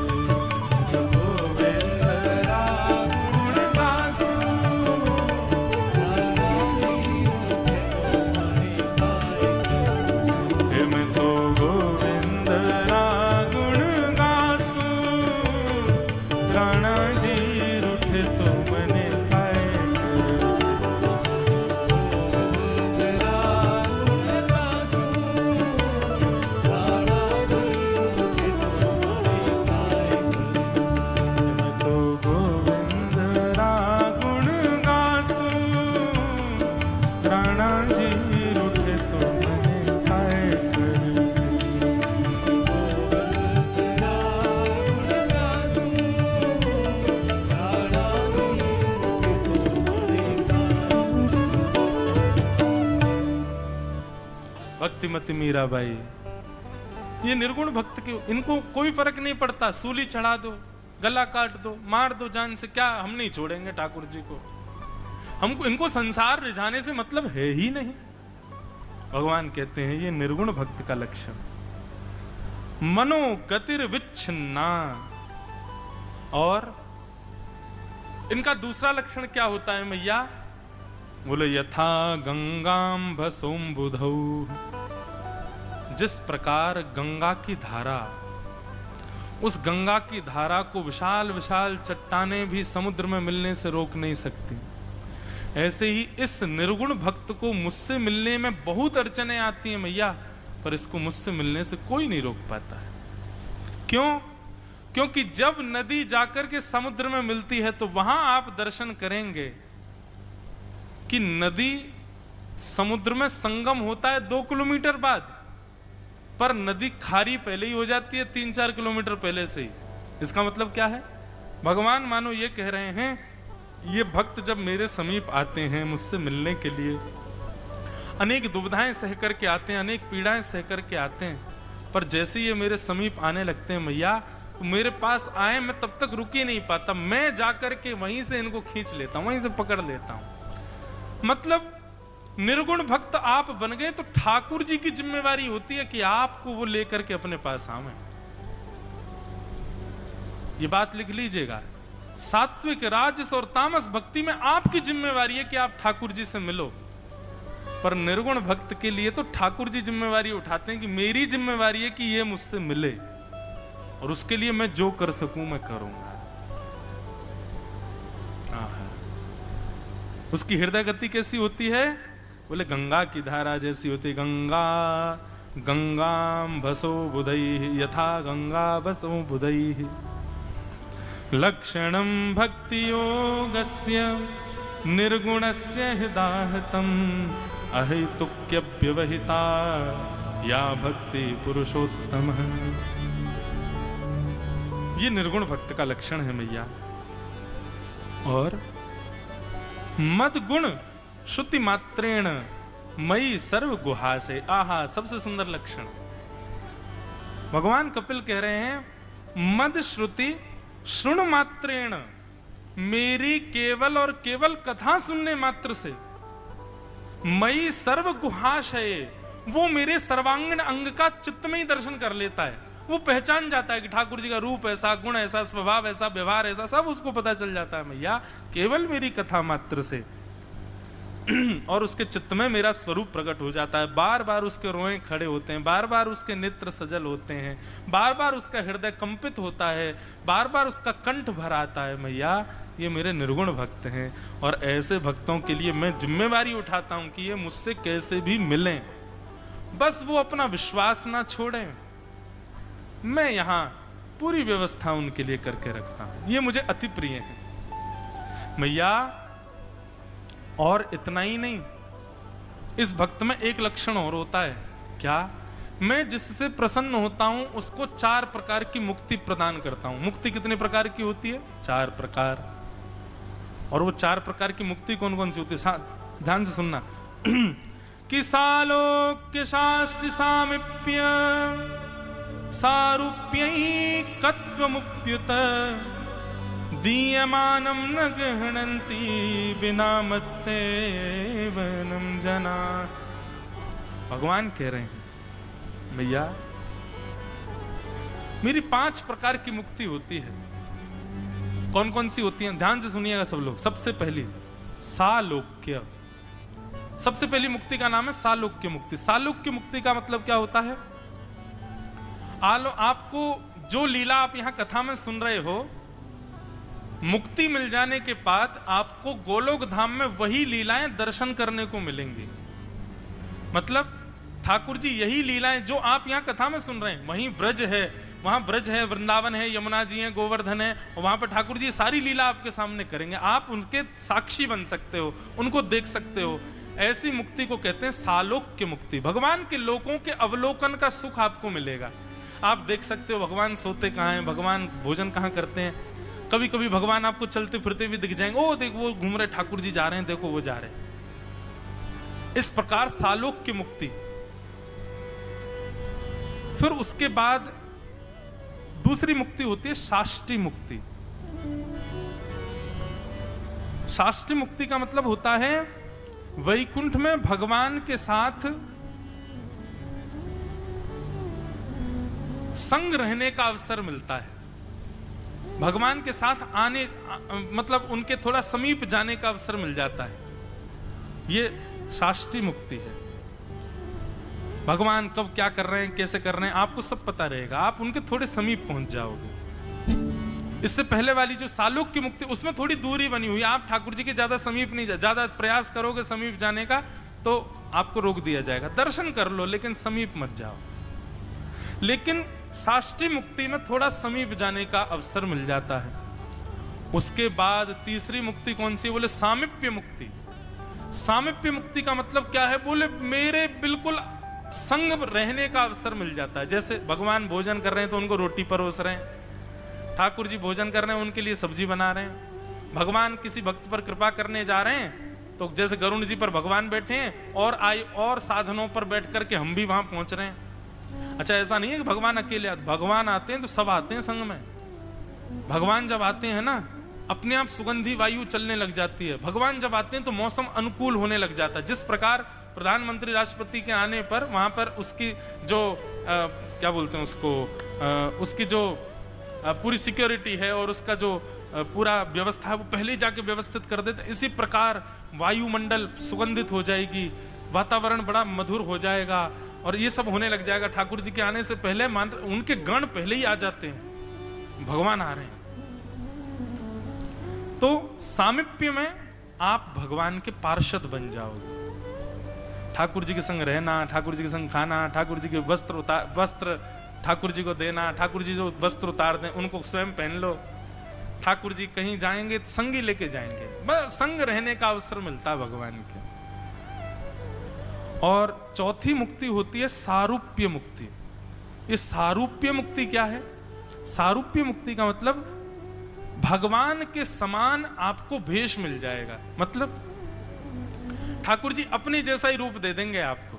मैं तो गोविंद रा गुण गासू। हे मैं तो गोविंद रा गुण गासू। राणा जी रूठे तो मने काय करसे। मैं तो गोविंद रा गुण गासू। राणा जी रूठे तो मने काय करसे। भक्तिमती मीराबाई, ये निर्गुण भक्त के, इनको कोई फर्क नहीं पड़ता, सूली चढ़ा दो, गला काट दो, मार दो जान से, क्या हम नहीं छोड़ेंगे ठाकुर जी को। हमको इनको संसार रिझाने से मतलब है ही नहीं। भगवान कहते हैं ये निर्गुण भक्त का लक्षण। मनो गतिर विच्छिन्ना, और इनका दूसरा लक्षण क्या होता है मैया? बोले यथा गंगाम भसोम बुधौ, जिस प्रकार गंगा की धारा, उस गंगा की धारा को विशाल विशाल चट्टानें भी समुद्र में मिलने से रोक नहीं सकती, ऐसे ही इस निर्गुण भक्त को मुझसे मिलने में बहुत अड़चने आती हैं मैया, पर इसको मुझसे मिलने से कोई नहीं रोक पाता है। क्यों? क्योंकि जब नदी जाकर के समुद्र में मिलती है तो वहां आप दर्शन करेंगे कि नदी समुद्र में संगम होता है 2 किलोमीटर बाद, पर नदी खारी पहले ही हो जाती है 3-4 किलोमीटर पहले से ही। इसका मतलब क्या है? भगवान मानो ये कह रहे हैं, ये भक्त जब मेरे समीप आते हैं मुझसे मिलने के लिए, अनेक दुविधाएं सह करके आते हैं, अनेक पीड़ाएं सह करके आते हैं, पर जैसे ये मेरे समीप आने लगते हैं मैया, तो मेरे पास आए, मैं तब तक रुक ही नहीं पाता, मैं जाकर के वहीं से इनको खींच लेता हूं, वहीं से पकड़ लेता हूं। मतलब निर्गुण भक्त आप बन गए तो ठाकुर जी की जिम्मेवारी होती है कि आपको वो लेकर के अपने पास आवे। ये बात लिख लीजिएगा, सात्विक, राजस और तामस भक्ति में आपकी जिम्मेवारी है कि आप ठाकुर जी से मिलो, पर निर्गुण भक्त के लिए तो ठाकुर जी जिम्मेवारी उठाते हैं कि मेरी जिम्मेवारी है कि ये मुझसे मिले, और उसके लिए मैं जो कर सकूं मैं करूंगा। उसकी हृदय गति कैसी होती है? बोले गंगा की धारा जैसी होती। गंगा गंगाम भसो बुधैः, यथा गंगा भसो बुधैः, लक्षणं भक्ति योगस्य निर्गुणस्य हृदाहतम्, अहेतुक्यव्यवहिता या भक्ति पुरुषोत्तमः। ये निर्गुण भक्त का लक्षण है मैया। और मद गुण श्रुति मात्रेण मई सर्व गुहा से, आहा सबसे सुंदर लक्षण। भगवान कपिल कह रहे हैं मद श्रुति श्रुण मात्रेण, मेरी केवल और केवल कथा सुनने मात्र से मई सर्व गुहाशय, वो मेरे सर्वांगीण अंग का चित्त में ही दर्शन कर लेता है। वो पहचान जाता है कि ठाकुर जी का रूप ऐसा, गुण ऐसा, स्वभाव ऐसा, व्यवहार ऐसा, सब उसको पता चल जाता है मैया केवल मेरी कथा मात्र से। और उसके चित्त में मेरा स्वरूप प्रकट हो जाता है। बार बार उसके रोए खड़े होते हैं, बार बार उसके नेत्र सजल होते हैं, बार बार उसका हृदय कंपित होता है, बार बार उसका कंठ भर आता है। मैया ये मेरे निर्गुण भक्त हैं, और ऐसे भक्तों के लिए मैं जिम्मेवारी उठाता हूं कि ये मुझसे कैसे भी मिलें, बस वो अपना विश्वास ना छोड़ें। मैं यहां पूरी व्यवस्था उनके लिए करके रखता हूं, ये मुझे अति प्रिय है मैया। और इतना ही नहीं, इस भक्त में एक लक्षण और होता है, क्या? मैं जिससे प्रसन्न होता हूं उसको 4 प्रकार की मुक्ति प्रदान करता हूं। मुक्ति कितने प्रकार की होती है? 4 प्रकार। और वो 4 प्रकार की मुक्ति कौन कौन सी होती है? ध्यान से सुनना। कि सालोक्य शास्ति सामिप्य सारूप्यैकत्वमुप्युत दीयमानं न गृह्णन्ति बिना मत्सेवनं जना। भगवान कह रहे हैं भैया मेरी 5 प्रकार की मुक्ति होती है। कौन कौन सी होती है? ध्यान से सुनिएगा सब लोग। सबसे पहली सालोक्य, सबसे पहली मुक्ति का नाम है सालोक्य मुक्ति। सालोक्य मुक्ति का मतलब क्या होता है? आपको जो लीला आप यहां कथा में सुन रहे हो, मुक्ति मिल जाने के बाद आपको गोलोक धाम में वही लीलाएं दर्शन करने को मिलेंगी। मतलब ठाकुर जी यही लीलाएं जो आप यहां कथा में सुन रहे हैं, वहीं ब्रज है, वहां ब्रज है, वृंदावन है, यमुना जी है, गोवर्धन है, और वहां पर ठाकुर जी सारी लीला आपके सामने करेंगे। आप उनके साक्षी बन सकते हो, उनको देख सकते हो। ऐसी मुक्ति को कहते हैं सालोक्य मुक्ति। भगवान के लोकों के अवलोकन का सुख आपको मिलेगा। आप देख सकते हो भगवान सोते कहाँ हैं, भगवान भोजन कहाँ करते हैं। कभी कभी भगवान आपको चलते फिरते भी दिख जाएंगे, ओ देख वो घूम रहे, ठाकुर जी जा रहे हैं, देखो वो जा रहे हैं। इस प्रकार सालोक्य मुक्ति। फिर उसके बाद दूसरी मुक्ति होती है शाष्टी मुक्ति। शाष्टी मुक्ति का मतलब होता है वैकुंठ में भगवान के साथ संग रहने का अवसर मिलता है। भगवान के साथ आने मतलब उनके थोड़ा समीप जाने का अवसर मिल जाता है। ये शाष्टी मुक्ति है। भगवान कब क्या कर रहे हैं, कैसे कर रहे हैं, आपको सब पता रहेगा। आप उनके थोड़े समीप पहुंच जाओगे। इससे पहले वाली जो सालोक्य मुक्ति, उसमें थोड़ी दूरी बनी हुई है। आप ठाकुर जी के ज्यादा समीप नहीं, ज्यादा प्रयास करोगे समीप जाने का तो आपको रोक दिया जाएगा। दर्शन कर लो लेकिन समीप मत जाओ। लेकिन शाष्टी मुक्ति में थोड़ा समीप जाने का अवसर मिल जाता है। उसके बाद तीसरी मुक्ति कौन सी? बोले सामीप्य मुक्ति। सामीप्य मुक्ति का मतलब क्या है? बोले मेरे बिल्कुल संग रहने का अवसर मिल जाता है। जैसे भगवान भोजन कर रहे हैं तो उनको रोटी परोस रहे हैं, ठाकुर जी भोजन कर रहे हैं उनके लिए सब्जी बना रहे हैं। भगवान किसी भक्त पर कृपा करने जा रहे हैं तो जैसे गरुड़ जी पर भगवान बैठे हैं और साधनों पर बैठ करके हम भी वहां पहुंच रहे हैं। अच्छा, ऐसा नहीं है कि भगवान अकेले आते, भगवान आते हैं तो सब आते हैं संग में। भगवान जब आते हैं ना, अपने आप सुगंधी वायु चलने लग जाती है। भगवान जब आते हैं तो मौसम अनुकूल होने लग जाता है। जिस प्रकार प्रधानमंत्री राष्ट्रपति के आने पर वहां पर उसकी जो क्या बोलते हैं उसको, उसकी जो पूरी सिक्योरिटी है और उसका जो पूरा व्यवस्था है वो पहले ही जाके व्यवस्थित कर देते। इसी प्रकार वायुमंडल सुगंधित हो जाएगी, वातावरण बड़ा मधुर हो जाएगा और ये सब होने लग जाएगा। ठाकुर जी के आने से पहले उनके गण पहले ही आ जाते हैं, भगवान आ रहे हैं। तो सामीप्य में आप भगवान के पार्षद बन जाओगे। ठाकुर जी के संग रहना, ठाकुर जी के संग खाना, ठाकुर जी के वस्त्र ठाकुर जी को देना, ठाकुर जी जो वस्त्र उतार दें उनको स्वयं पहन लो। ठाकुर जी कहीं जाएंगे तो संगी लेके जाएंगे, बस संग रहने का अवसर मिलता है भगवान के। और चौथी मुक्ति होती है सारूप्य मुक्ति। ये सारूप्य मुक्ति क्या है? सारूप्य मुक्ति का मतलब भगवान के समान आपको भेष मिल जाएगा। मतलब ठाकुर जी अपने जैसा ही रूप दे देंगे आपको।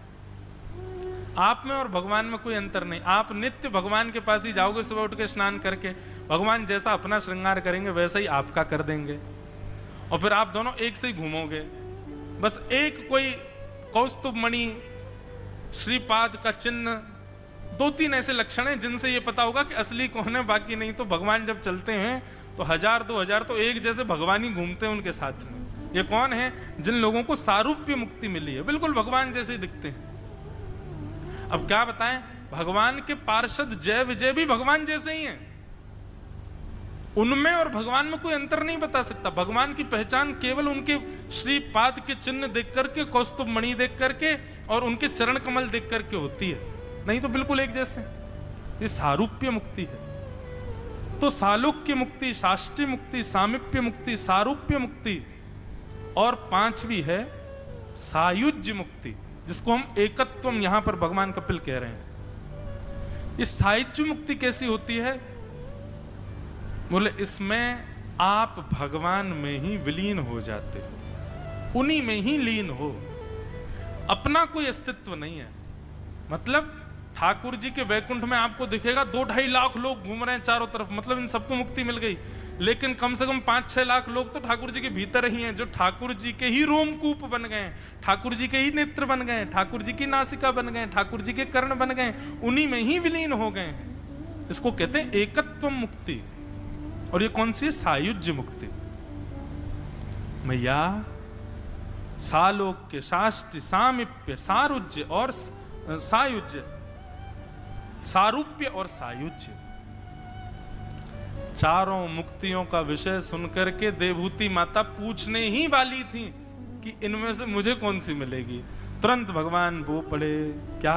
आप में और भगवान में कोई अंतर नहीं। आप नित्य भगवान के पास ही जाओगे, सुबह उठ के स्नान करके भगवान जैसा अपना श्रृंगार करेंगे वैसा ही आपका कर देंगे और फिर आप दोनों एक से ही घूमोगे। बस एक कोई कौस्तुभ मणि, श्रीपाद का चिन्ह, 2-3 ऐसे लक्षण हैं जिनसे ये पता होगा कि असली कौन है, बाकी नहीं तो भगवान जब चलते हैं तो 1000-2000 तो एक जैसे भगवान ही घूमते हैं उनके साथ में। ये कौन है? जिन लोगों को सारूप्य मुक्ति मिली है, बिल्कुल भगवान जैसे ही दिखते हैं। अब क्या बताएं, भगवान के पार्षद जय विजय भी भगवान जैसे ही हैं। उनमें और भगवान में कोई अंतर नहीं बता सकता। भगवान की पहचान केवल उनके श्रीपाद के चिन्ह देख करके, कौस्तुभ मणि देख करके और उनके चरण कमल देख करके होती है, नहीं तो बिल्कुल एक जैसे। ये सारूप्य मुक्ति है। तो सालोक्य मुक्ति, शास्त्रीय मुक्ति, सामीप्य मुक्ति, सारूप्य मुक्ति, और 5वीं है सायुज्य मुक्ति, जिसको हम एकत्वम यहां पर भगवान कपिल कह रहे हैं। ये सायुज्य मुक्ति कैसी होती है? बोले इसमें आप भगवान में ही विलीन हो जाते हो, उन्हीं में ही लीन हो, अपना कोई अस्तित्व नहीं है। मतलब ठाकुर जी के वैकुंठ में आपको दिखेगा 2-2.5 लाख लोग घूम रहे हैं चारों तरफ, मतलब इन सबको मुक्ति मिल गई। लेकिन कम से कम 5-6 लाख लोग तो ठाकुर जी के भीतर ही हैं, जो ठाकुर जी के ही रोमकूप बन गए, ठाकुर जी के ही नेत्र बन गए, ठाकुर जी की नासिका बन गए, ठाकुर जी के कर्ण बन गए, उन्हीं में ही विलीन हो गए हैं। इसको कहते हैं एकत्व मुक्ति। और ये कौन सी है? सायुज्य मुक्ति। मैया सालोक्य, शास्त्र, सामीप्य, सारुज्य और सायुज्य, सारूप्य और सायुज्य, चारों मुक्तियों का विषय सुनकर के देवहूति माता पूछने ही वाली थी कि इनमें से मुझे कौन सी मिलेगी। तुरंत भगवान वो पड़े, क्या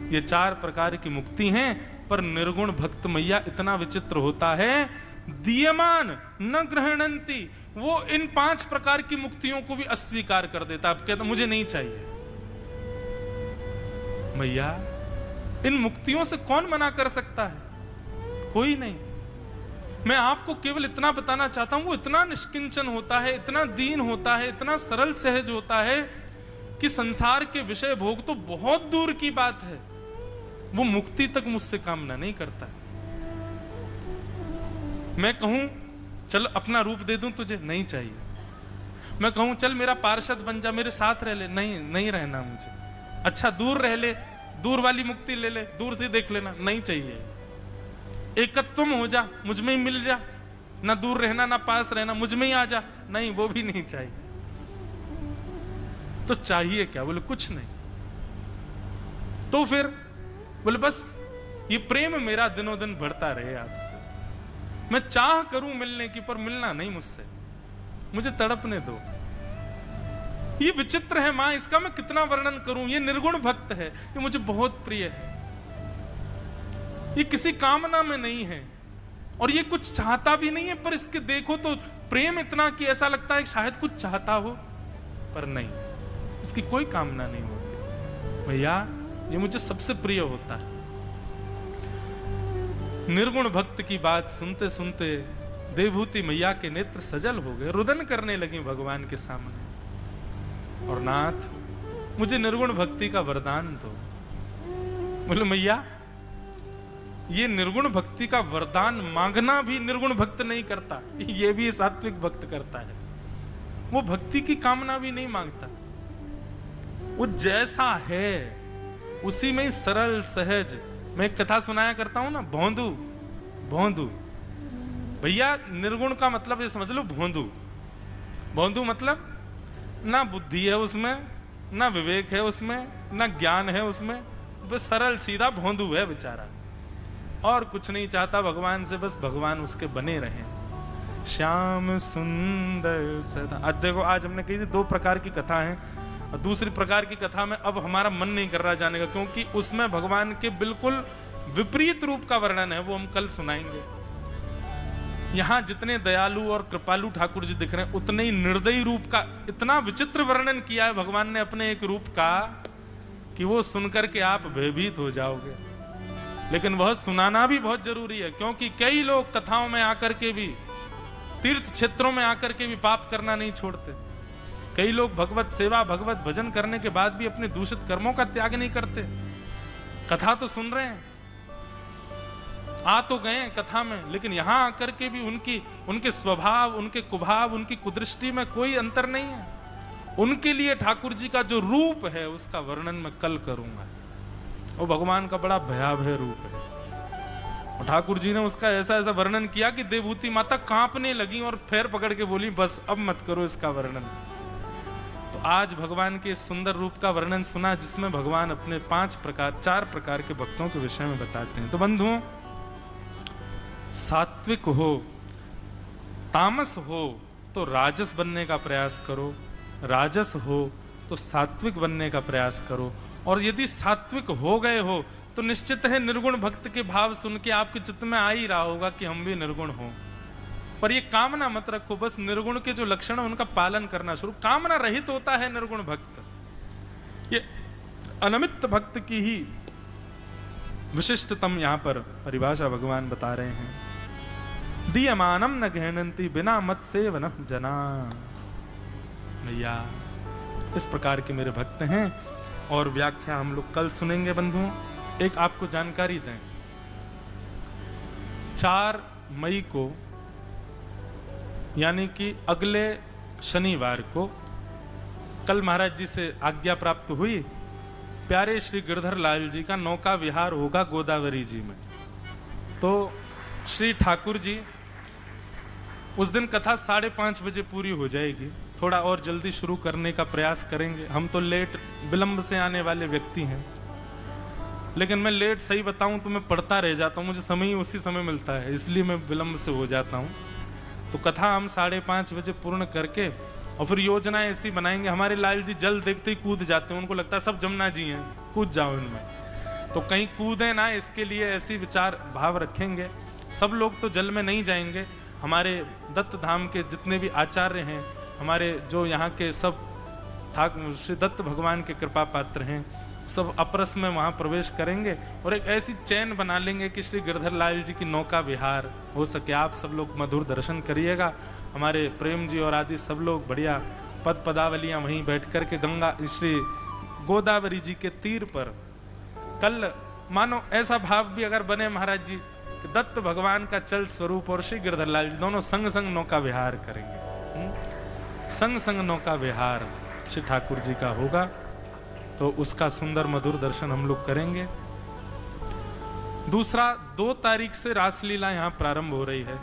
ये 4 प्रकार की मुक्ति हैं, पर निर्गुण भक्त मैया इतना विचित्र होता है, दीयमान न ग्रहणंती, वो इन 5 प्रकार की मुक्तियों को भी अस्वीकार कर देता। अब कहता मुझे नहीं चाहिए। मैया इन मुक्तियों से कौन मना कर सकता है? कोई नहीं। मैं आपको केवल इतना बताना चाहता हूं, वो इतना निष्किंचन होता है, इतना दीन होता है, इतना सरल सहज होता है कि संसार के विषय भोग तो बहुत दूर की बात है, वो मुक्ति तक मुझसे कामना नहीं करता है। मैं कहूं चल अपना रूप दे दूं तुझे, नहीं चाहिए। मैं कहूं चल मेरा पार्षद बन जा, मेरे साथ रह ले, नहीं रहना मुझे। अच्छा दूर रह ले, दूर वाली मुक्ति ले ले, दूर से देख लेना, नहीं चाहिए। एकत्व में हो जा, मुझ में ही मिल जा, ना दूर रहना ना पास रहना, मुझ में ही आ जा, नहीं वो भी नहीं चाहिए। तो चाहिए क्या? बोले कुछ नहीं। तो फिर बोले बस ये प्रेम मेरा दिनों दिन बढ़ता रहे आपसे, मैं चाह करूं मिलने की, पर मिलना नहीं मुझसे, मुझे तड़पने दो। ये विचित्र है मां, इसका मैं कितना वर्णन करूं। ये निर्गुण भक्त है, ये मुझे बहुत प्रिय है, ये किसी कामना में नहीं है और ये कुछ चाहता भी नहीं है, पर इसके देखो तो प्रेम इतना कि ऐसा लगता है कि शायद कुछ चाहता हो, पर नहीं, इसकी कोई कामना नहीं होती। भैया ये मुझे सबसे प्रिय होता है। निर्गुण भक्त की बात सुनते सुनते देवहूति मैया के नेत्र सजल हो गए, रुदन करने लगी भगवान के सामने। और नाथ मुझे निर्गुण भक्ति का वरदान दो। बोले मैया ये निर्गुण भक्ति का वरदान मांगना भी निर्गुण भक्त नहीं करता, ये भी सात्विक भक्त करता है। वो भक्ति की कामना भी नहीं मांगता, वो जैसा है उसी में ही सरल सहज। मैं एक कथा सुनाया करता हूं ना, भोंदू भोंदू। भैया निर्गुण का मतलब ये समझ लो, भोंदू। भोंदू मतलब ना बुद्धि है उसमें, ना विवेक है उसमें, ना ज्ञान है उसमें, बस सरल सीधा भोंदू है बेचारा, और कुछ नहीं चाहता भगवान से, बस भगवान उसके बने रहे। श्याम सुंदर सदा। आज देखो, आज हमने कही थी 2 प्रकार की कथा है, और दूसरी प्रकार की कथा में अब हमारा मन नहीं कर रहा जाने का, क्योंकि उसमें भगवान के बिल्कुल विपरीत रूप का वर्णन है, वो हम कल सुनाएंगे। यहां जितने दयालु और कृपालु ठाकुर जी दिख रहे हैं, उतने ही निर्दयी रूप का इतना विचित्र वर्णन किया है भगवान ने अपने एक रूप का कि वो सुनकर के आप भयभीत हो जाओगे। लेकिन वह सुनाना भी बहुत जरूरी है, क्योंकि कई लोग कथाओं में आकर के भी, तीर्थ क्षेत्रों में आकर के भी पाप करना नहीं छोड़ते। कई लोग भगवत सेवा भगवत भजन करने के बाद भी अपने दूषित कर्मों का त्याग नहीं करते। कथा तो सुन रहे हैं, आ तो गए कथा में, लेकिन यहां आकर के भी उनके स्वभाव, उनके कुभाव, उनकी कुदृष्टि में कोई अंतर नहीं है। उनके लिए ठाकुर जी का जो रूप है उसका वर्णन मैं कल करूंगा। वो भगवान का बड़ा भयावह रूप है। और ठाकुर जी ने उसका ऐसा ऐसा वर्णन किया कि देवहूति माता कांपने लगी और पैर पकड़ के बोली बस अब मत करो इसका वर्णन। तो आज भगवान के इस सुंदर रूप का वर्णन सुना जिसमें भगवान अपने 4 प्रकार के भक्तों के विषय में बताते हैं। तो बंधुओं, सात्विक हो, तामस हो तो राजस बनने का प्रयास करो, राजस हो तो सात्विक बनने का प्रयास करो, और यदि सात्विक हो गए हो तो निश्चित है निर्गुण भक्त के भाव सुन के आपके चित्त में आ ही रहा होगा कि हम भी निर्गुण हो। पर ये कामना मत रखो, बस निर्गुण के जो लक्षण है उनका पालन करना शुरू। कामना रहित होता है निर्गुण भक्त। ये अनमित भक्त की ही विशिष्टतम यहां पर परिभाषा भगवान बता रहे हैं। दीयमानम न गहनंती बिना मत से वन जना। भैया इस प्रकार के मेरे भक्त हैं और व्याख्या हम लोग कल सुनेंगे। बंधुओं, एक आपको जानकारी दें, 4 मई को यानी कि अगले शनिवार को, कल महाराज जी से आज्ञा प्राप्त हुई, प्यारे श्री गिरधर लाल जी का नौका विहार होगा गोदावरी जी में। तो श्री ठाकुर जी उस दिन कथा 5:30 बजे पूरी हो जाएगी। थोड़ा और जल्दी शुरू करने का प्रयास करेंगे। हम तो लेट विलंब से आने वाले व्यक्ति हैं, लेकिन मैं लेट सही बताऊं तो मैं पढ़ता रह जाता हूं, मुझे समय ही उसी समय मिलता है, इसलिए मैं विलंब से हो जाता हूं। तो कथा हम 5:30 बजे पूर्ण करके और फिर योजना ऐसी बनाएंगे। हमारे लाल जी जल देखते ही कूद जाते हैं, उनको लगता है सब जमुना जी हैं, कूद जाओ इनमें। तो कहीं कूदे ना, इसके लिए ऐसी विचार भाव रखेंगे। सब लोग तो जल में नहीं जाएंगे। हमारे दत्त धाम के जितने भी आचार्य हैं, हमारे जो यहाँ के सब ठाकुर श्री दत्त भगवान के कृपा पात्र हैं, सब अपरस में वहाँ प्रवेश करेंगे और एक ऐसी चैन बना लेंगे कि श्री गिरधर लाल जी की नौका विहार हो सके। आप सब लोग मधुर दर्शन करिएगा। हमारे प्रेम जी और आदि सब लोग बढ़िया पद पदावलियाँ वहीं बैठ कर के गंगा श्री गोदावरी जी के तीर पर, कल मानो ऐसा भाव भी अगर बने महाराज जी कि दत्त भगवान का चल स्वरूप और श्री गिरधर लाल जी दोनों संग संग नौका विहार करेंगे। संग संग नौका विहार श्री ठाकुर जी का होगा, तो उसका सुंदर मधुर दर्शन हम लोग करेंगे। दूसरा, 2 तारीख से रासलीला यहाँ प्रारंभ हो रही है।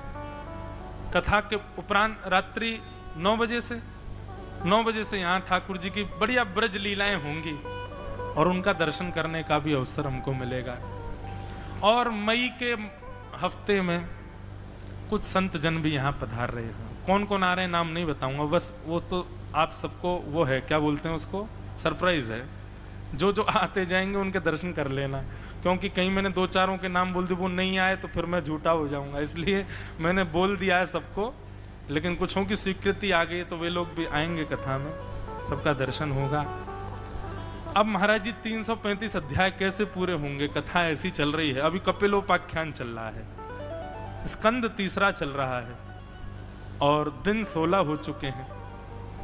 कथा के उपरांत रात्रि 9 बजे से यहाँ ठाकुर जी की बढ़िया ब्रज लीलाएं होंगी और उनका दर्शन करने का भी अवसर हमको मिलेगा। और मई के हफ्ते में कुछ संत जन भी यहाँ पधार रहे हैं। कौन कौन आ रहे हैं नाम नहीं बताऊंगा, बस वो तो आप सबको वो है, क्या बोलते हैं उसको, सरप्राइज है। जो जो आते जाएंगे उनके दर्शन कर लेना, क्योंकि कहीं मैंने 2-4 के नाम बोल दिए, वो नहीं आए तो फिर मैं झूठा हो जाऊंगा, इसलिए मैंने बोल दिया है सबको। लेकिन कुछों की स्वीकृति आ गई तो वे लोग भी आएंगे कथा में, सबका दर्शन होगा। अब महाराज जी 335 अध्याय कैसे पूरे होंगे, कथा ऐसी चल रही है। अभी कपिलोपाख्यान चल रहा है, स्कंद 3 चल रहा है और दिन 16 हो चुके हैं।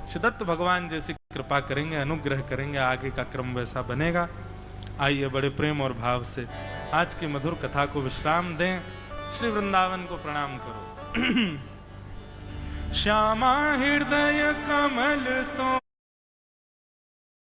श्रीदत्त भगवान जैसी कृपा करेंगे, अनुग्रह करेंगे, आगे का क्रम वैसा बनेगा। आइए बड़े प्रेम और भाव से आज की मधुर कथा को विश्राम दें। श्री वृंदावन को प्रणाम करो। श्यामा हृदय कमल सो